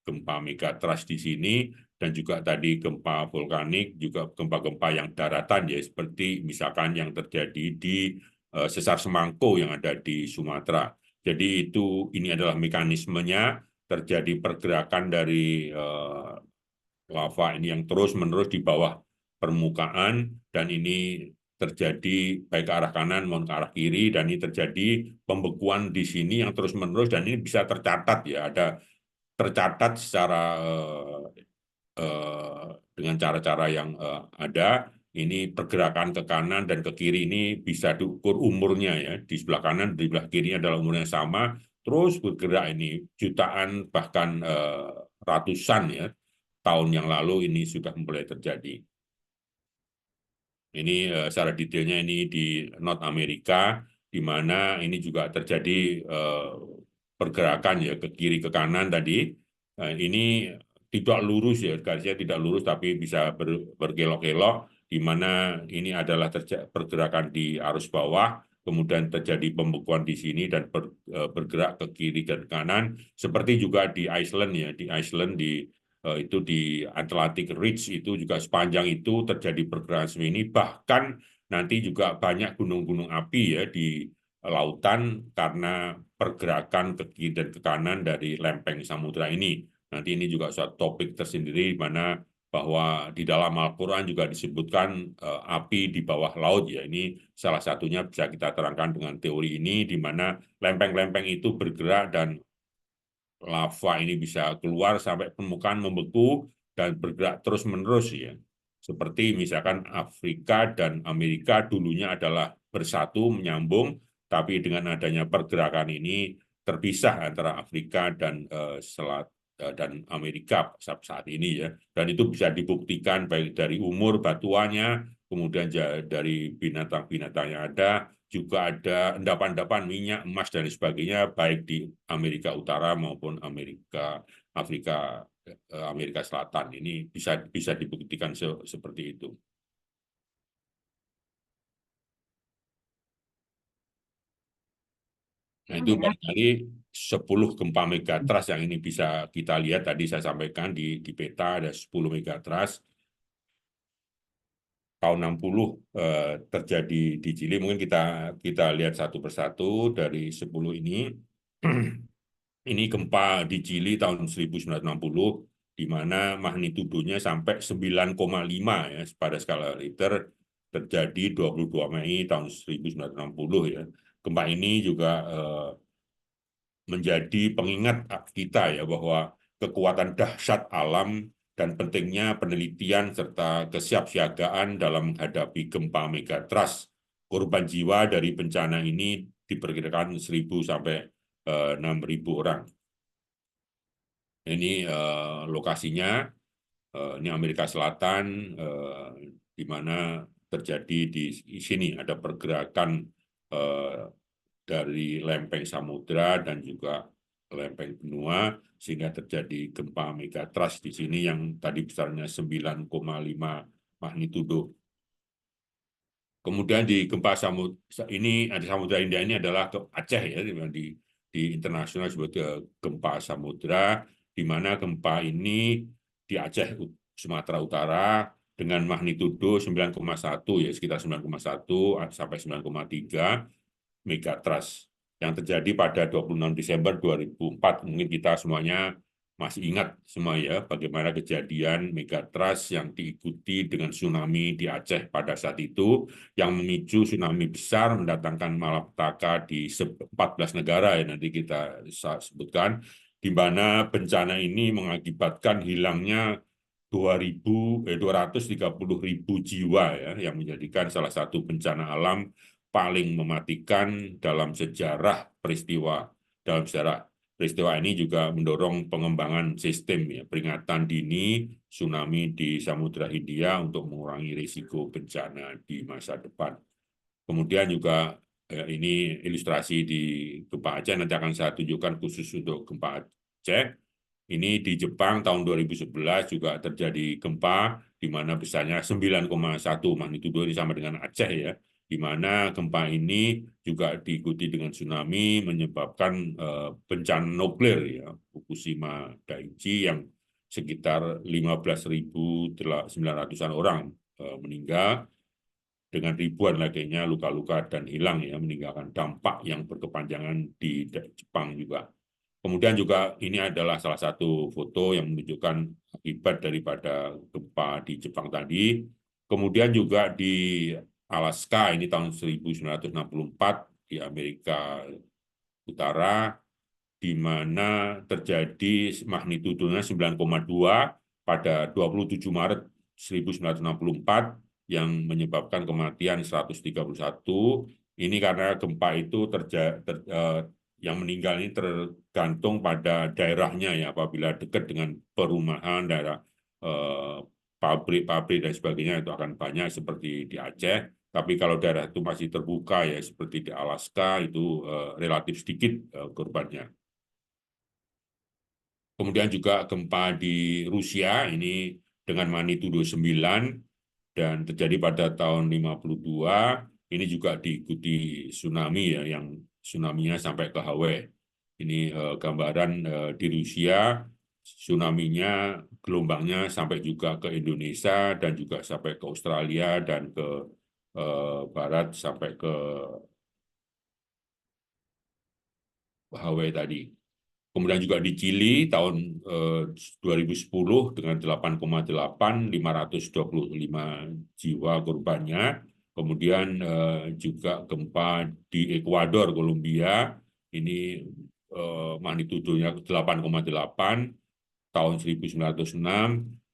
Speaker 2: gempa megatrust di sini, dan juga tadi gempa vulkanik, juga gempa-gempa yang daratan ya, seperti misalkan yang terjadi di sesar Semangko yang ada di Sumatera. Jadi ini adalah mekanismenya, terjadi pergerakan dari lava ini yang terus-menerus di bawah permukaan, dan ini terjadi baik ke arah kanan maupun ke arah kiri, dan ini terjadi pembekuan di sini yang terus-menerus, dan ini bisa tercatat ya, ada tercatat secara dengan cara-cara yang ada. Ini pergerakan ke kanan dan ke kiri ini bisa diukur umurnya ya, di sebelah kanan, di sebelah kiri adalah umurnya sama, terus bergerak ini jutaan bahkan ratusan ya tahun yang lalu ini sudah mulai terjadi. Ini secara detailnya ini di North America, di mana ini juga terjadi pergerakan ya ke kiri ke kanan tadi. Ini tidak lurus ya, garisnya tidak lurus tapi bisa berkelok-kelok, di mana ini adalah pergerakan di arus bawah, kemudian terjadi pembekuan di sini dan bergerak ke kiri dan kanan, seperti juga di Iceland ya, di Iceland itu di Atlantic Ridge itu juga sepanjang itu terjadi pergerakan seperti ini, bahkan nanti juga banyak gunung-gunung api ya di lautan karena pergerakan ke kiri dan ke kanan dari lempeng samudra ini. Nanti ini juga suatu topik tersendiri, di mana bahwa di dalam Al-Quran juga disebutkan api di bawah laut ya. Ini salah satunya bisa kita terangkan dengan teori ini, di mana lempeng-lempeng itu bergerak dan lava ini bisa keluar sampai permukaan, membeku dan bergerak terus-menerus ya. Seperti misalkan Afrika dan Amerika dulunya adalah bersatu, menyambung, tapi dengan adanya pergerakan ini terpisah antara Afrika dan dan Amerika saat ini ya. Dan itu bisa dibuktikan baik dari umur batuannya, kemudian dari binatang-binatang yang ada, juga ada endapan-endapan minyak, emas dan sebagainya baik di Amerika Utara maupun Afrika Selatan. Ini bisa dibuktikan seperti itu. Nah, itu barangkali 10 gempa megatrust yang ini bisa kita lihat. Tadi saya sampaikan di peta ada 10 megatrust. Tahun 60 terjadi di Chili. Mungkin kita lihat satu persatu dari 10 ini. Ini gempa di Chili tahun 1960, di mana magnitudonya sampai 9,5 ya, pada skala Richter, terjadi 22 Mei tahun 1960 ya. Gempa ini juga menjadi pengingat kita ya bahwa kekuatan dahsyat alam dan pentingnya penelitian serta kesiapsiagaan dalam menghadapi gempa megatrust. Korban jiwa dari bencana ini diperkirakan 1.000 sampai 6.000 orang. Ini lokasinya, ini Amerika Selatan, di mana terjadi di sini ada pergerakan dari lempeng samudra dan juga lempeng benua, sehingga terjadi gempa megatrust di sini yang tadi besarnya 9,5 magnitudo. Kemudian di gempa samudra ini, ada Samudra India ini adalah ke Aceh ya, di internasional sebagai gempa samudra, di mana gempa ini di Aceh, Sumatera Utara dengan magnitudo 9,1 ya, sekitar 9,1 sampai 9,3 megatrust yang terjadi pada 26 Desember 2004. Mungkin kita semuanya masih ingat semua ya bagaimana kejadian megatrust yang diikuti dengan tsunami di Aceh pada saat itu, yang memicu tsunami besar mendatangkan malapetaka di 14 negara ya, nanti kita sebutkan, di mana bencana ini mengakibatkan hilangnya 230.000 jiwa ya, yang menjadikan salah satu bencana alam paling mematikan dalam sejarah peristiwa. Dalam sejarah peristiwa ini juga mendorong pengembangan sistem ya, peringatan dini tsunami di Samudra Hindia untuk mengurangi risiko bencana di masa depan. Kemudian juga ini ilustrasi di gempa Aceh, nanti akan saya tunjukkan khusus untuk gempa Aceh. Ini di Jepang tahun 2011 juga terjadi gempa di mana besarnya 9,1 magnitudo, ini sama dengan Aceh ya, di mana gempa ini juga diikuti dengan tsunami menyebabkan bencana nuklir ya, Fukushima Daiichi, yang sekitar 15.900-an orang meninggal, dengan ribuan lainnya luka-luka dan hilang ya, meninggalkan dampak yang berkepanjangan di Jepang juga. Kemudian juga ini adalah salah satu foto yang menunjukkan akibat daripada gempa di Jepang tadi. Kemudian juga di Alaska, ini tahun 1964 di Amerika Utara, di mana terjadi magnitudonya 9,2 pada 27 Maret 1964 yang menyebabkan kematian 131. Ini karena gempa itu yang meninggal ini tergantung pada daerahnya ya, apabila dekat dengan perumahan, daerah pabrik-pabrik dan sebagainya itu akan banyak seperti di Aceh. Tapi kalau daerah itu masih terbuka ya seperti di Alaska itu relatif sedikit korbannya. Kemudian juga gempa di Rusia ini dengan magnitudo 9 dan terjadi pada tahun 52. Ini juga diikuti tsunami ya, yang tsunami-nya sampai ke Hawaii. Ini gambaran di Rusia, tsunami-nya gelombangnya sampai juga ke Indonesia dan juga sampai ke Australia dan ke barat sampai ke Hawaii tadi. Kemudian juga di Chili tahun 2010 dengan 8,8, 525 jiwa korbannya. Kemudian juga gempa di Ekuador, Kolombia, ini magnitudonya 8,8 tahun 1906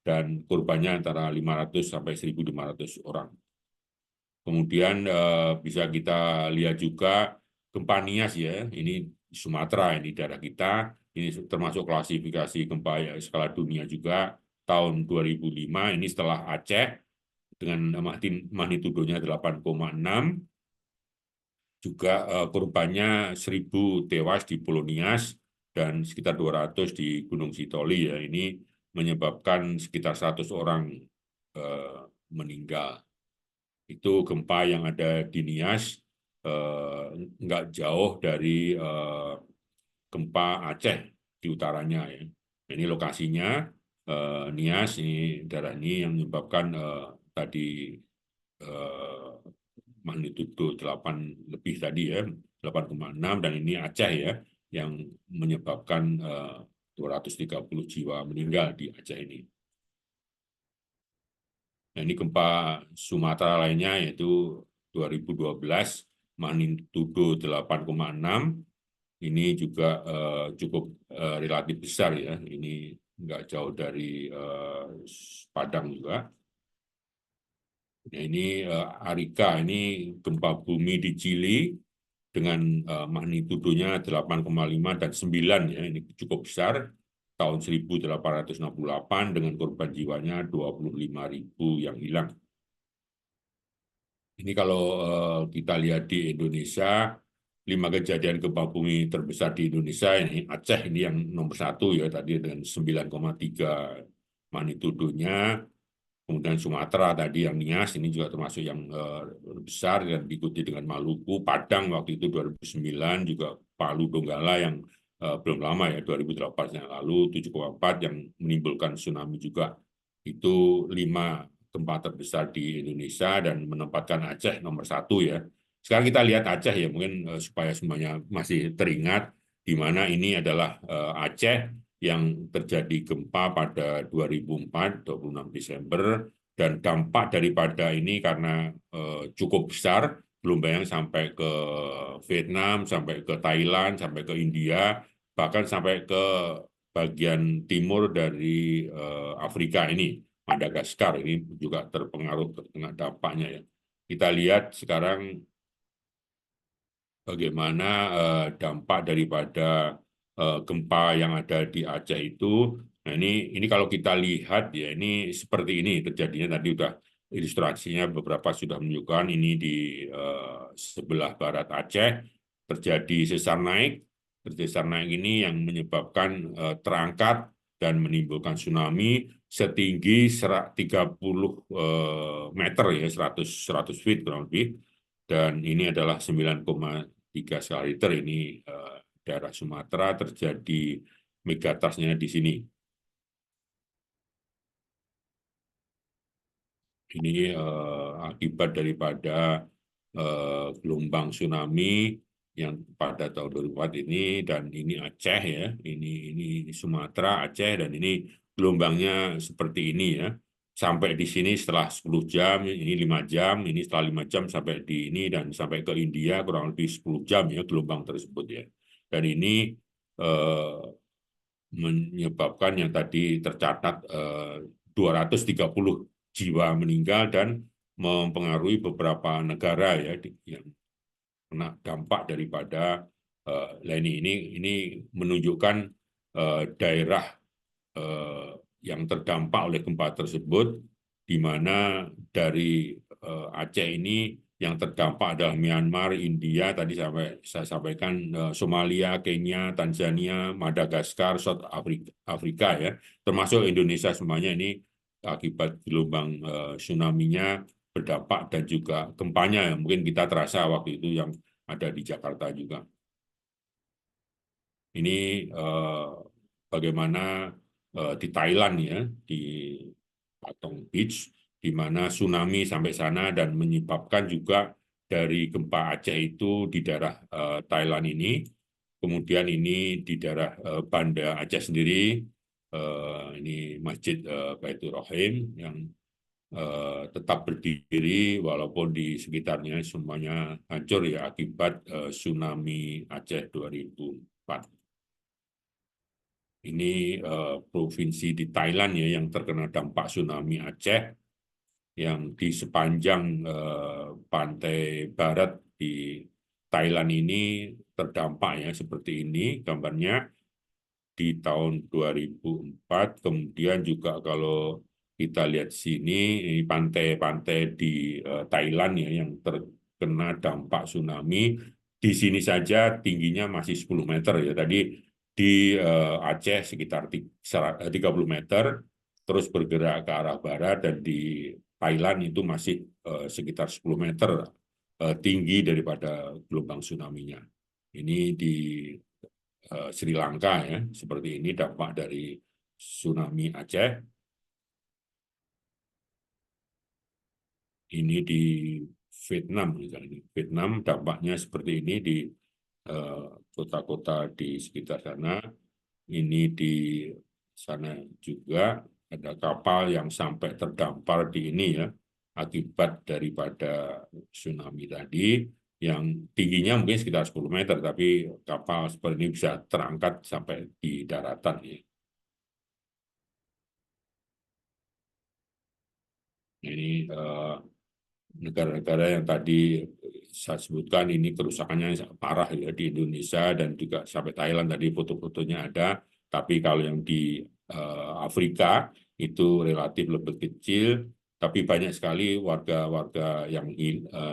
Speaker 2: dan korbannya antara 500 sampai 1.500 orang. Kemudian bisa kita lihat juga gempa Nias ya, ini Sumatera, ini daerah kita, ini termasuk klasifikasi gempa ya, skala dunia juga tahun 2005, ini setelah Aceh dengan magnitudonya 8,6, juga korbannya 1.000 tewas di Pulau Nias dan sekitar 200 di Gunung Sitoli ya, ini menyebabkan sekitar 100 orang meninggal. Itu gempa yang ada di Nias, nggak jauh dari gempa Aceh di utaranya ya. Ini lokasinya Nias, ini daerah ini yang menyebabkan tadi magnitudo 8 lebih tadi ya, 8,6, dan ini Aceh ya yang menyebabkan 230 jiwa meninggal di Aceh ini. Nah, ini gempa Sumatera lainnya yaitu 2012 magnitudo 8,6. Ini juga cukup relatif besar ya. Ini nggak jauh dari Padang juga. Nah, ini Arika, ini gempa bumi di Chili dengan magnitudonya 8,5 dan 9 ya. Ini cukup besar. Tahun 1868 dengan korban jiwanya 25.000 yang hilang. Ini kalau kita lihat di Indonesia, 5 kejadian gempa bumi terbesar di Indonesia, ini Aceh ini yang nomor 1 ya tadi dengan 9,3 magnitudonya. Kemudian Sumatera tadi yang Nias ini juga termasuk yang besar dan diikuti dengan Maluku, Padang waktu itu 2009, juga Palu Donggala yang belum lama ya 2008 yang lalu 7,4 yang menimbulkan tsunami juga. Itu 5 gempa terbesar di Indonesia dan menempatkan Aceh nomor 1 ya. Sekarang kita lihat Aceh ya mungkin supaya semuanya masih teringat di mana ini adalah Aceh yang terjadi gempa pada 2004, 26 Desember, dan dampak daripada ini karena cukup besar, gelombangnya sampai ke Vietnam, sampai ke Thailand, sampai ke India, bahkan sampai ke bagian timur dari Afrika ini, Madagaskar ini juga terpengaruh terkena dampaknya ya. Kita lihat sekarang bagaimana dampak daripada gempa yang ada di Aceh itu. Nah ini kalau kita lihat ya ini seperti ini terjadinya, tadi udah ilustrasinya beberapa sudah menunjukkan ini di sebelah barat Aceh terjadi sesar naik. Sesar naik ini yang menyebabkan terangkat dan menimbulkan tsunami setinggi 30 meter ya, 100 feet kurang lebih, dan ini adalah 9,3 skala Richter. Ini daerah Sumatera terjadi megatrustnya di sini. Ini akibat daripada gelombang tsunami yang pada tahun 2004 ini, dan ini Aceh ya, ini Sumatera, Aceh, dan ini gelombangnya seperti ini ya. Sampai di sini setelah 10 jam, ini 5 jam, ini setelah 5 jam sampai di ini, dan sampai ke India kurang lebih 10 jam ya gelombang tersebut ya. Dan ini menyebabkan yang tadi tercatat 230 jiwa meninggal dan mempengaruhi beberapa negara ya yang kena dampak daripada ini menunjukkan daerah yang terdampak oleh gempa tersebut, di mana dari Aceh ini yang terdampak adalah Myanmar, India, tadi saya sampaikan Somalia, Kenya, Tanzania, Madagaskar, South Afrika ya, termasuk Indonesia semuanya ini akibat gelombang tsunami-nya berdampak, dan juga gempanya yang mungkin kita terasa waktu itu yang ada di Jakarta juga. Ini bagaimana di Thailand ya, di Patong Beach, di mana tsunami sampai sana dan menyebabkan juga dari gempa Aceh itu di daerah Thailand ini. Kemudian ini di daerah Banda Aceh sendiri, ini Masjid Baitur Rahim yang tetap berdiri walaupun di sekitarnya semuanya hancur ya akibat tsunami Aceh 2004. Ini provinsi di Thailand ya yang terkena dampak tsunami Aceh, yang di sepanjang pantai barat di Thailand ini terdampak ya seperti ini gambarnya di tahun 2004. Kemudian juga kalau kita lihat sini, ini pantai-pantai di Thailand ya yang terkena dampak tsunami. Di sini saja tingginya masih 10 meter ya. Tadi di Aceh sekitar 30 meter, terus bergerak ke arah barat, dan di Thailand itu masih sekitar 10 meter tinggi daripada gelombang tsunami-nya. Ini di Sri Lanka ya, seperti ini dampak dari tsunami Aceh. Ini di Vietnam misalnya. Vietnam dampaknya seperti ini di kota-kota di sekitar sana. Ini di sana juga ada kapal yang sampai terdampar di ini ya, akibat daripada tsunami tadi, yang tingginya mungkin sekitar 10 meter, tapi kapal seperti ini bisa terangkat sampai di daratan ya. Ini negara-negara yang tadi saya sebutkan, ini kerusakannya parah ya di Indonesia dan juga sampai Thailand, tadi foto-fotonya ada. Tapi kalau yang di Afrika itu relatif lebih kecil, tapi banyak sekali warga-warga yang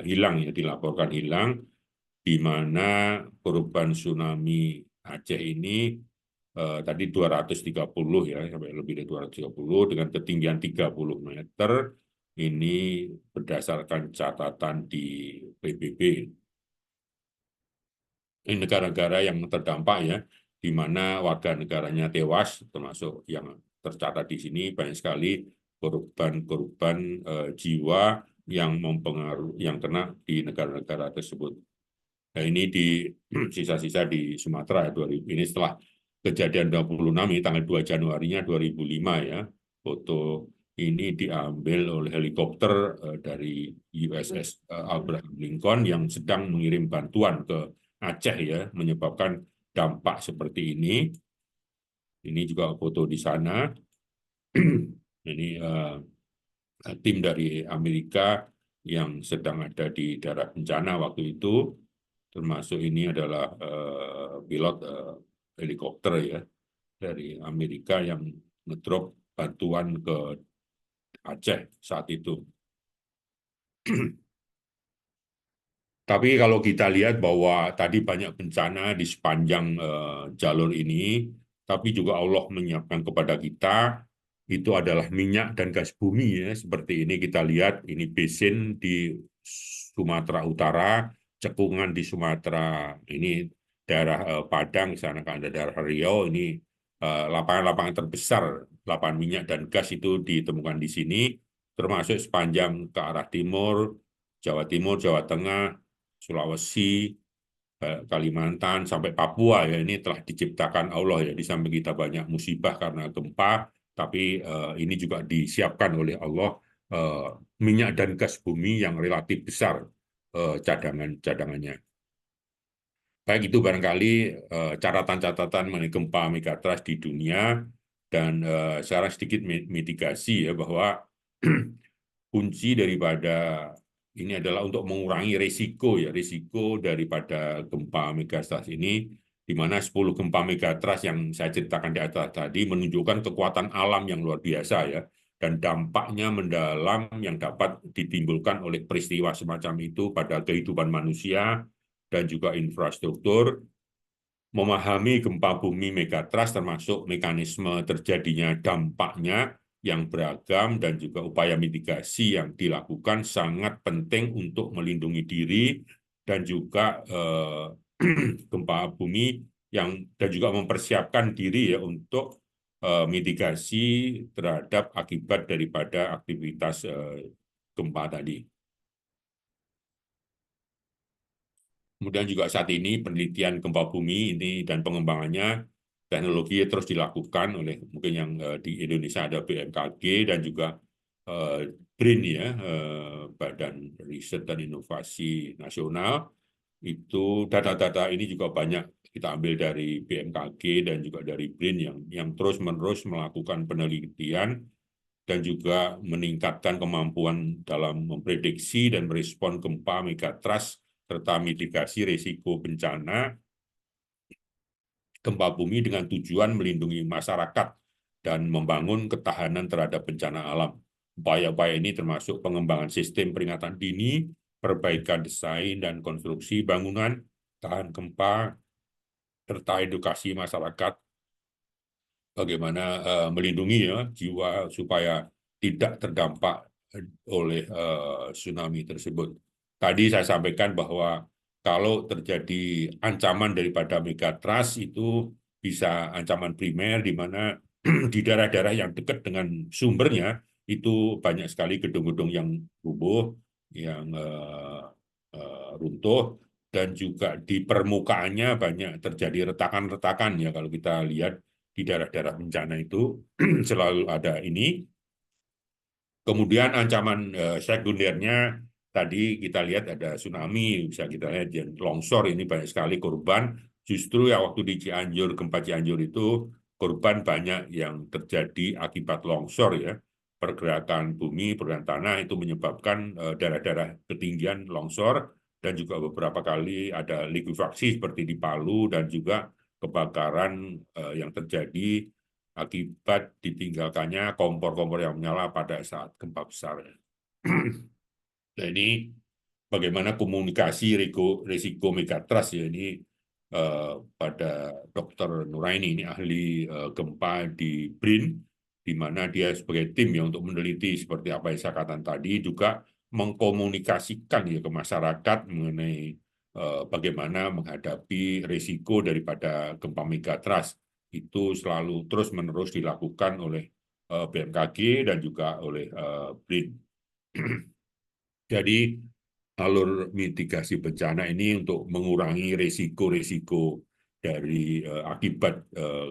Speaker 2: hilang ya, dilaporkan hilang, di mana korban tsunami Aceh ini tadi 230 ya, sampai lebih dari 230 dengan ketinggian 30 meter. Ini berdasarkan catatan di PBB. Ini negara-negara yang terdampak ya, di mana warga negaranya tewas, termasuk yang tercatat di sini banyak sekali korban-korban jiwa yang yang kena di negara-negara tersebut. Nah, ini di sisa-sisa di Sumatera ya, ini setelah kejadian 26 ini tanggal 2 Januarinya 2005 ya. Foto ini diambil oleh helikopter dari USS Abraham Lincoln yang sedang mengirim bantuan ke Aceh ya, menyebabkan dampak seperti ini. Ini juga foto di sana. Ini tim dari Amerika yang sedang ada di daerah bencana waktu itu, termasuk ini adalah pilot helikopter ya dari Amerika yang ngedrop bantuan ke Aceh saat itu. Tapi kalau kita lihat bahwa tadi banyak bencana di sepanjang jalur ini, tapi juga Allah menyiapkan kepada kita itu adalah minyak dan gas bumi ya. Seperti ini kita lihat, ini basin di Sumatera Utara, cekungan di Sumatera, ini daerah Padang, di sana kan ada daerah Riau, ini lapangan-lapangan terbesar, lapangan minyak dan gas itu ditemukan di sini, termasuk sepanjang ke arah timur, Jawa Timur, Jawa Tengah, Sulawesi, Kalimantan, sampai Papua ya, ini telah diciptakan Allah ya. Di samping kita banyak musibah karena gempa, tapi ini juga disiapkan oleh Allah minyak dan gas bumi yang relatif besar cadangannya. Baik, itu barangkali catatan-catatan mengenai gempa megatrust di dunia, dan secara sedikit mitigasi ya, bahwa kunci daripada ini adalah untuk mengurangi risiko ya, risiko daripada gempa megatrust ini, di mana 10 gempa megatrust yang saya ceritakan di atas tadi menunjukkan kekuatan alam yang luar biasa ya, dan dampaknya mendalam yang dapat ditimbulkan oleh peristiwa semacam itu pada kehidupan manusia dan juga infrastruktur. Memahami gempa bumi megatrust termasuk mekanisme terjadinya dampaknya yang beragam dan juga upaya mitigasi yang dilakukan sangat penting untuk melindungi diri dan juga gempa bumi dan juga mempersiapkan diri ya untuk mitigasi terhadap akibat daripada aktivitas gempa tadi. Kemudian juga saat ini penelitian gempa bumi ini dan pengembangannya, teknologi terus dilakukan oleh mungkin yang di Indonesia ada BMKG dan juga BRIN ya, Badan Riset dan Inovasi Nasional. Itu data-data ini juga banyak kita ambil dari BMKG dan juga dari BRIN yang terus-menerus melakukan penelitian dan juga meningkatkan kemampuan dalam memprediksi dan merespon gempa megatrust serta mitigasi risiko bencana gempa bumi dengan tujuan melindungi masyarakat dan membangun ketahanan terhadap bencana alam. Upaya-upaya ini termasuk pengembangan sistem peringatan dini, perbaikan desain dan konstruksi bangunan tahan gempa, serta edukasi masyarakat bagaimana melindungi jiwa supaya tidak terdampak oleh tsunami tersebut. Tadi saya sampaikan bahwa kalau terjadi ancaman daripada megatrust itu bisa ancaman primer di mana di daerah-daerah yang dekat dengan sumbernya itu banyak sekali gedung-gedung yang rubuh, yang runtuh, dan juga di permukaannya banyak terjadi retakan-retakan ya. Kalau kita lihat di daerah-daerah bencana itu selalu ada ini. Kemudian ancaman sekundernya tadi kita lihat ada tsunami, bisa kita lihat longsor, ini banyak sekali korban. Justru ya waktu di Cianjur, gempa Cianjur itu korban banyak yang terjadi akibat longsor ya. Pergerakan bumi, pergerakan tanah itu menyebabkan daerah-daerah ketinggian longsor, dan juga beberapa kali ada likuifaksi seperti di Palu, dan juga kebakaran yang terjadi akibat ditinggalkannya kompor-kompor yang menyala pada saat gempa besar. Nah, ini bagaimana komunikasi risiko megatrust ya, ini pada Dr. Nuraini, ini ahli gempa di BRIN, di mana dia sebagai tim ya untuk meneliti seperti apa yang saya katakan tadi, juga mengkomunikasikan ya ke masyarakat mengenai bagaimana menghadapi risiko daripada gempa megatrust. Itu selalu terus-menerus dilakukan oleh BMKG dan juga oleh BRIN. Jadi alur mitigasi bencana ini untuk mengurangi risiko-risiko dari akibat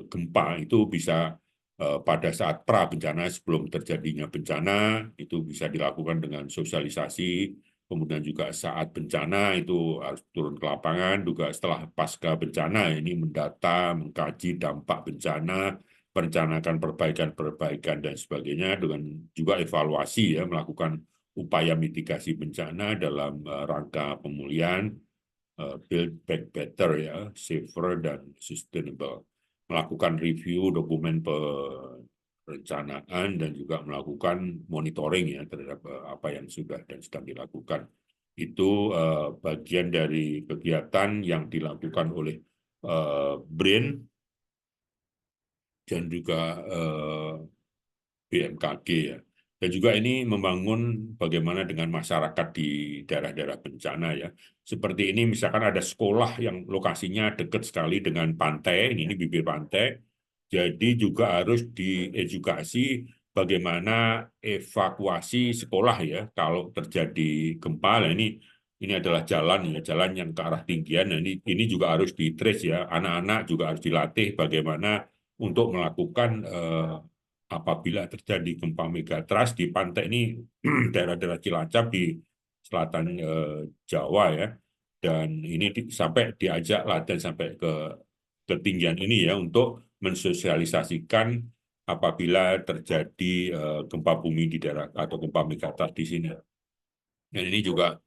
Speaker 2: gempa itu bisa pada saat pra bencana, sebelum terjadinya bencana, itu bisa dilakukan dengan sosialisasi. Kemudian juga saat bencana itu harus turun ke lapangan, juga setelah pasca bencana ini mendata, mengkaji dampak bencana, merencanakan perbaikan-perbaikan dan sebagainya, dengan juga evaluasi ya, melakukan upaya mitigasi bencana dalam rangka pemulihan, build back better ya, safer dan sustainable. Melakukan review dokumen perencanaan dan juga melakukan monitoring ya terhadap apa yang sudah dan sedang dilakukan. Itu bagian dari kegiatan yang dilakukan oleh BRIN dan juga BMKG ya. Dan juga ini membangun bagaimana dengan masyarakat di daerah-daerah bencana ya. Seperti ini misalkan ada sekolah yang lokasinya dekat sekali dengan pantai, ini bibir pantai, jadi juga harus diedukasi bagaimana evakuasi sekolah ya kalau terjadi gempa. Nah, ini adalah jalan ya, jalan yang ke arah tinggian. Nah, ini juga harus di-trace ya. Anak-anak juga harus dilatih bagaimana untuk melakukan apabila terjadi gempa megatrust di pantai ini, daerah-daerah Cilacap di selatan Jawa ya, dan ini sampai diajak latihan sampai ke ketinggian ini ya, untuk mensosialisasikan apabila terjadi gempa bumi di daerah atau gempa megatrust di sini. Dan ini juga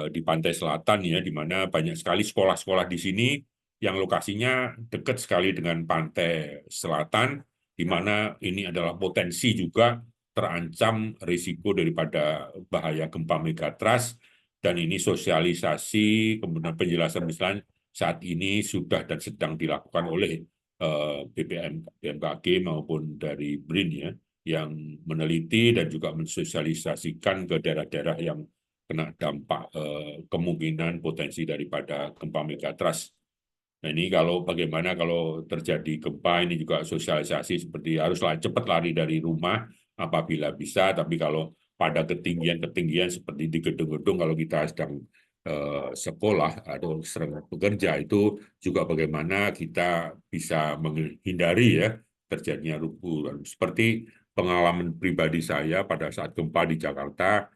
Speaker 2: di pantai selatan ya, di mana banyak sekali sekolah-sekolah di sini yang lokasinya dekat sekali dengan pantai selatan, di mana ini adalah potensi juga terancam risiko daripada bahaya gempa megatrust. Dan ini sosialisasi, kemudian penjelasan misalnya saat ini sudah dan sedang dilakukan oleh BMKG maupun dari BRIN ya, yang meneliti dan juga mensosialisasikan ke daerah-daerah yang kena dampak kemungkinan potensi daripada gempa megatrust. Nah, ini kalau bagaimana kalau terjadi gempa, ini juga sosialisasi seperti haruslah cepat lari dari rumah apabila bisa, tapi kalau pada ketinggian-ketinggian seperti di gedung-gedung, kalau kita sedang sekolah atau sedang bekerja, itu juga bagaimana kita bisa menghindari ya terjadinya rubuh. Seperti pengalaman pribadi saya pada saat gempa di Jakarta,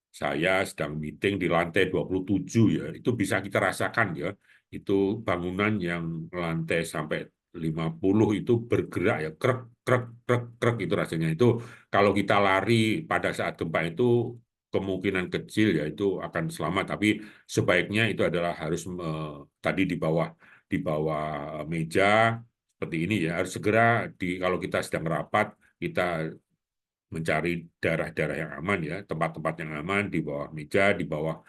Speaker 2: saya sedang meeting di lantai 27 ya, itu bisa kita rasakan ya, itu bangunan yang lantai sampai 50 itu bergerak ya, krek krek krek krek itu rasanya. Itu kalau kita lari pada saat gempa itu kemungkinan kecil ya itu akan selamat, tapi sebaiknya itu adalah harus tadi di bawah meja seperti ini ya, harus segera kalau kita sedang rapat kita mencari daerah-daerah yang aman ya, tempat-tempat yang aman di bawah meja, di bawah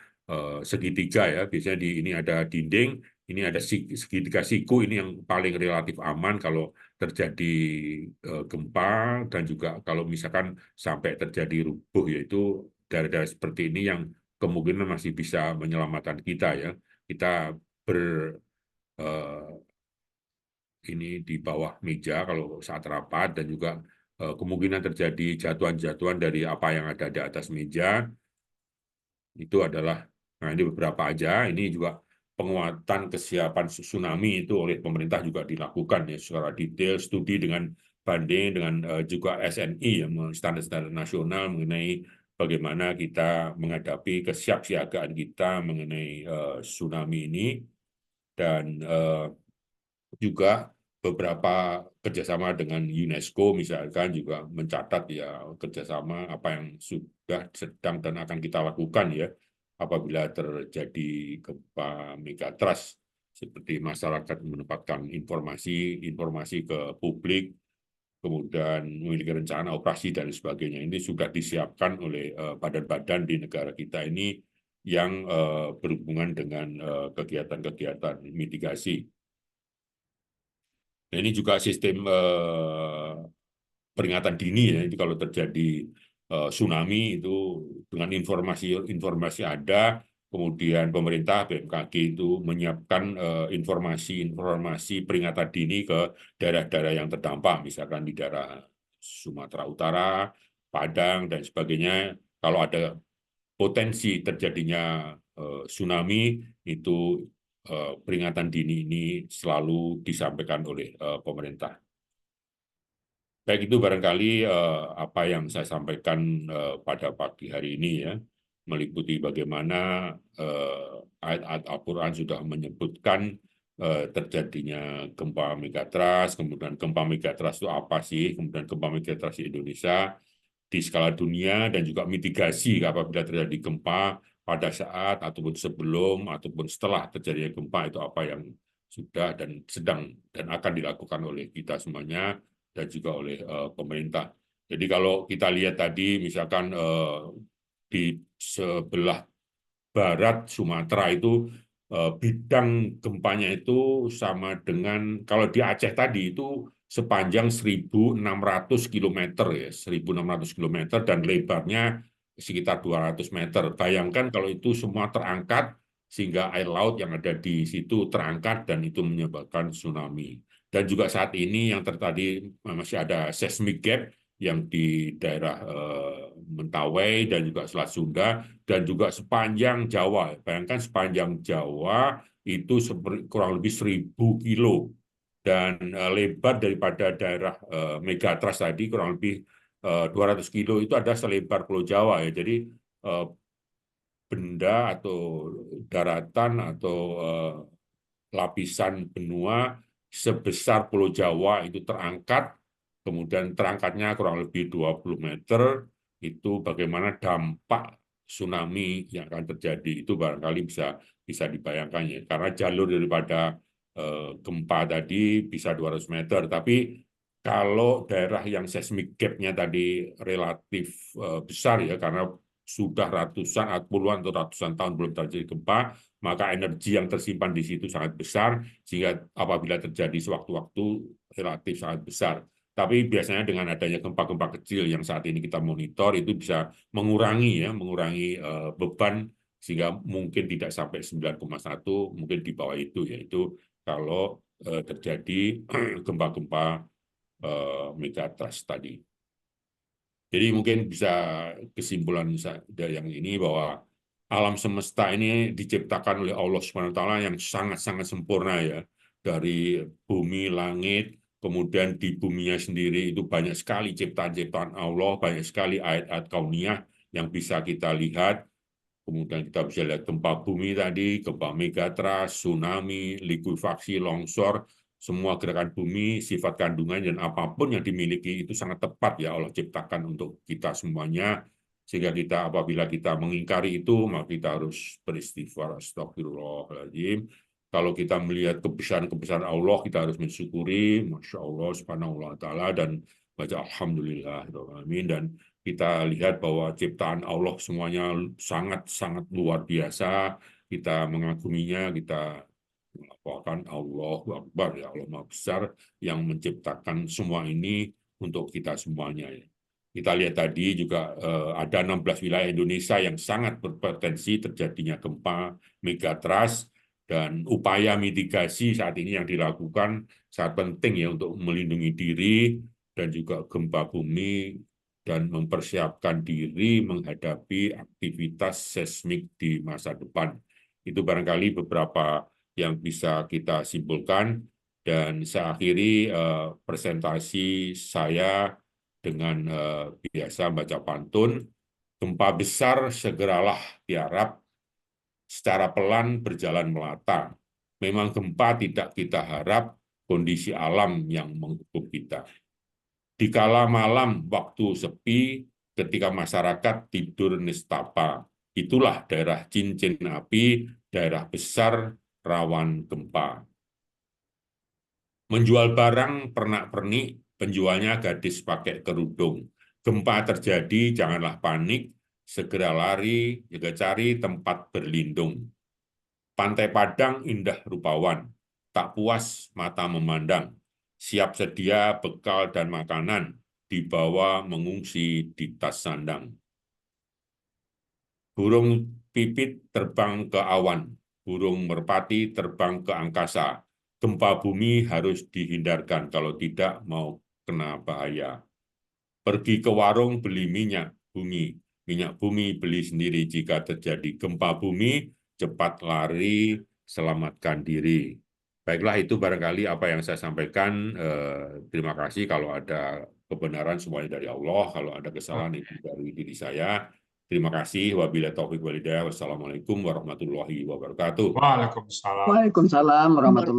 Speaker 2: segitiga ya. Biasanya ini ada dinding, ini ada segitiga siku, ini yang paling relatif aman kalau terjadi gempa, dan juga kalau misalkan sampai terjadi rubuh, yaitu daerah-daerah seperti ini yang kemungkinan masih bisa menyelamatkan kita ya. Kita ini di bawah meja kalau saat rapat, dan juga kemungkinan terjadi jatuhan-jatuhan dari apa yang ada di atas meja itu adalah, nah ini beberapa aja. Ini juga penguatan kesiapan tsunami itu oleh pemerintah juga dilakukan ya secara detail, studi dengan banding dengan juga SNI yang standar-standar nasional mengenai bagaimana kita menghadapi kesiapsiagaan kita mengenai tsunami ini, dan juga beberapa kerjasama dengan UNESCO misalkan juga mencatat ya kerjasama apa yang sudah, sedang, dan akan kita lakukan ya apabila terjadi gempa megatrust, seperti masyarakat menempatkan informasi ke publik, kemudian memiliki rencana operasi dan sebagainya. Ini sudah disiapkan oleh badan-badan di negara kita ini yang berhubungan dengan kegiatan-kegiatan mitigasi. Nah, ini juga sistem peringatan dini ya. Itu kalau terjadi tsunami itu dengan informasi ada, kemudian pemerintah BMKG itu menyiapkan informasi peringatan dini ke daerah-daerah yang terdampak, misalkan di daerah Sumatera Utara, Padang dan sebagainya. Kalau ada potensi terjadinya tsunami, itu peringatan dini ini selalu disampaikan oleh pemerintah. Baik, itu barangkali apa yang saya sampaikan pada pagi hari ini ya, meliputi bagaimana ayat-ayat Al-Quran sudah menyebutkan terjadinya gempa megatrust, kemudian gempa megatrust itu apa sih, kemudian gempa megatrust di Indonesia, di skala dunia, dan juga mitigasi apabila terjadi gempa pada saat ataupun sebelum ataupun setelah terjadinya gempa, itu apa yang sudah dan sedang dan akan dilakukan oleh kita semuanya dan juga oleh pemerintah. Jadi kalau kita lihat tadi misalkan di sebelah barat Sumatera itu bidang gempanya itu sama dengan kalau di Aceh tadi itu sepanjang 1.600 km ya, 1.600 km, dan lebarnya sekitar 200 meter. Bayangkan kalau itu semua terangkat sehingga air laut yang ada di situ terangkat dan itu menyebabkan tsunami. Dan juga saat ini yang tadi masih ada seismic gap yang di daerah Mentawai dan juga Selat Sunda, dan juga sepanjang Jawa. Bayangkan sepanjang Jawa itu kurang lebih 1.000 kilo, dan lebar daripada daerah megatrust tadi kurang lebih 200 kilo itu ada selebar Pulau Jawa ya. Jadi benda atau daratan atau lapisan benua sebesar Pulau Jawa itu terangkat, kemudian terangkatnya kurang lebih 20 meter, itu bagaimana dampak tsunami yang akan terjadi itu barangkali bisa dibayangkan ya, karena jalur daripada gempa tadi bisa 200 meter, tapi kalau daerah yang seismic gap-nya tadi relatif besar ya, karena sudah ratusan, puluhan atau ratusan tahun belum terjadi gempa, maka energi yang tersimpan di situ sangat besar, sehingga apabila terjadi sewaktu-waktu relatif sangat besar. Tapi biasanya dengan adanya gempa-gempa kecil yang saat ini kita monitor, itu bisa mengurangi beban, sehingga mungkin tidak sampai 9,1, mungkin di bawah itu, yaitu kalau terjadi gempa-gempa megatrust tadi. Jadi mungkin bisa kesimpulan dari yang ini bahwa alam semesta ini diciptakan oleh Allah SWT yang sangat-sangat sempurna ya. Dari bumi, langit, kemudian di buminya sendiri itu banyak sekali ciptaan-ciptaan Allah, banyak sekali ayat-ayat kauniyah yang bisa kita lihat. Kemudian kita bisa lihat gempa bumi tadi, gempa megatrust, tsunami, likuifaksi, longsor, semua gerakan bumi, sifat kandungan, dan apapun yang dimiliki itu sangat tepat ya Allah ciptakan untuk kita semuanya, Sehingga kita apabila kita mengingkari itu, maka kita harus beristighfar, astagfirullahaladzim. Kalau kita melihat kebesaran-kebesaran Allah, kita harus mensyukuri, Masya Allah, Subhanahu wa Ta'ala, dan baca Alhamdulillah, dan kita lihat bahwa ciptaan Allah semuanya sangat-sangat luar biasa. Kita mengaguminya, kita melaporkan Allahu Akbar, ya Allah Maha Besar yang menciptakan semua ini untuk kita semuanya. Kita lihat tadi juga ada 16 wilayah Indonesia yang sangat berpotensi terjadinya gempa megatrust, dan upaya mitigasi saat ini yang dilakukan sangat penting ya untuk melindungi diri dan juga gempa bumi dan mempersiapkan diri menghadapi aktivitas seismik di masa depan. Itu barangkali beberapa yang bisa kita simpulkan, dan saya akhiri presentasi saya dengan biasa baca pantun. Gempa besar segeralah tiarap, secara pelan berjalan melata. Memang gempa tidak kita harap, kondisi alam yang menghukum kita. Di kala malam waktu sepi, ketika masyarakat tidur nistapa, itulah daerah cincin api, daerah besar rawan gempa. Menjual barang pernak-pernik, penjualnya gadis pakai kerudung. Gempa terjadi, janganlah panik, segera lari, juga cari tempat berlindung. Pantai Padang indah rupawan, tak puas mata memandang, siap sedia bekal dan makanan, dibawa mengungsi di tas sandang. Burung pipit terbang ke awan, burung merpati terbang ke angkasa. Gempa bumi harus dihindarkan, kalau tidak mau kena bahaya. Pergi ke warung beli minyak bumi beli sendiri. Jika terjadi gempa bumi, cepat lari, selamatkan diri. Baiklah, itu barangkali apa yang saya sampaikan. Terima kasih. Kalau ada kebenaran semuanya dari Allah, kalau ada kesalahan itu dari diri saya. Terima kasih. Wabillahi taufiq wal hidayah. Wassalamualaikum warahmatullahi wabarakatuh.
Speaker 3: Waalaikumsalam.
Speaker 1: Waalaikumsalam warahmatullahi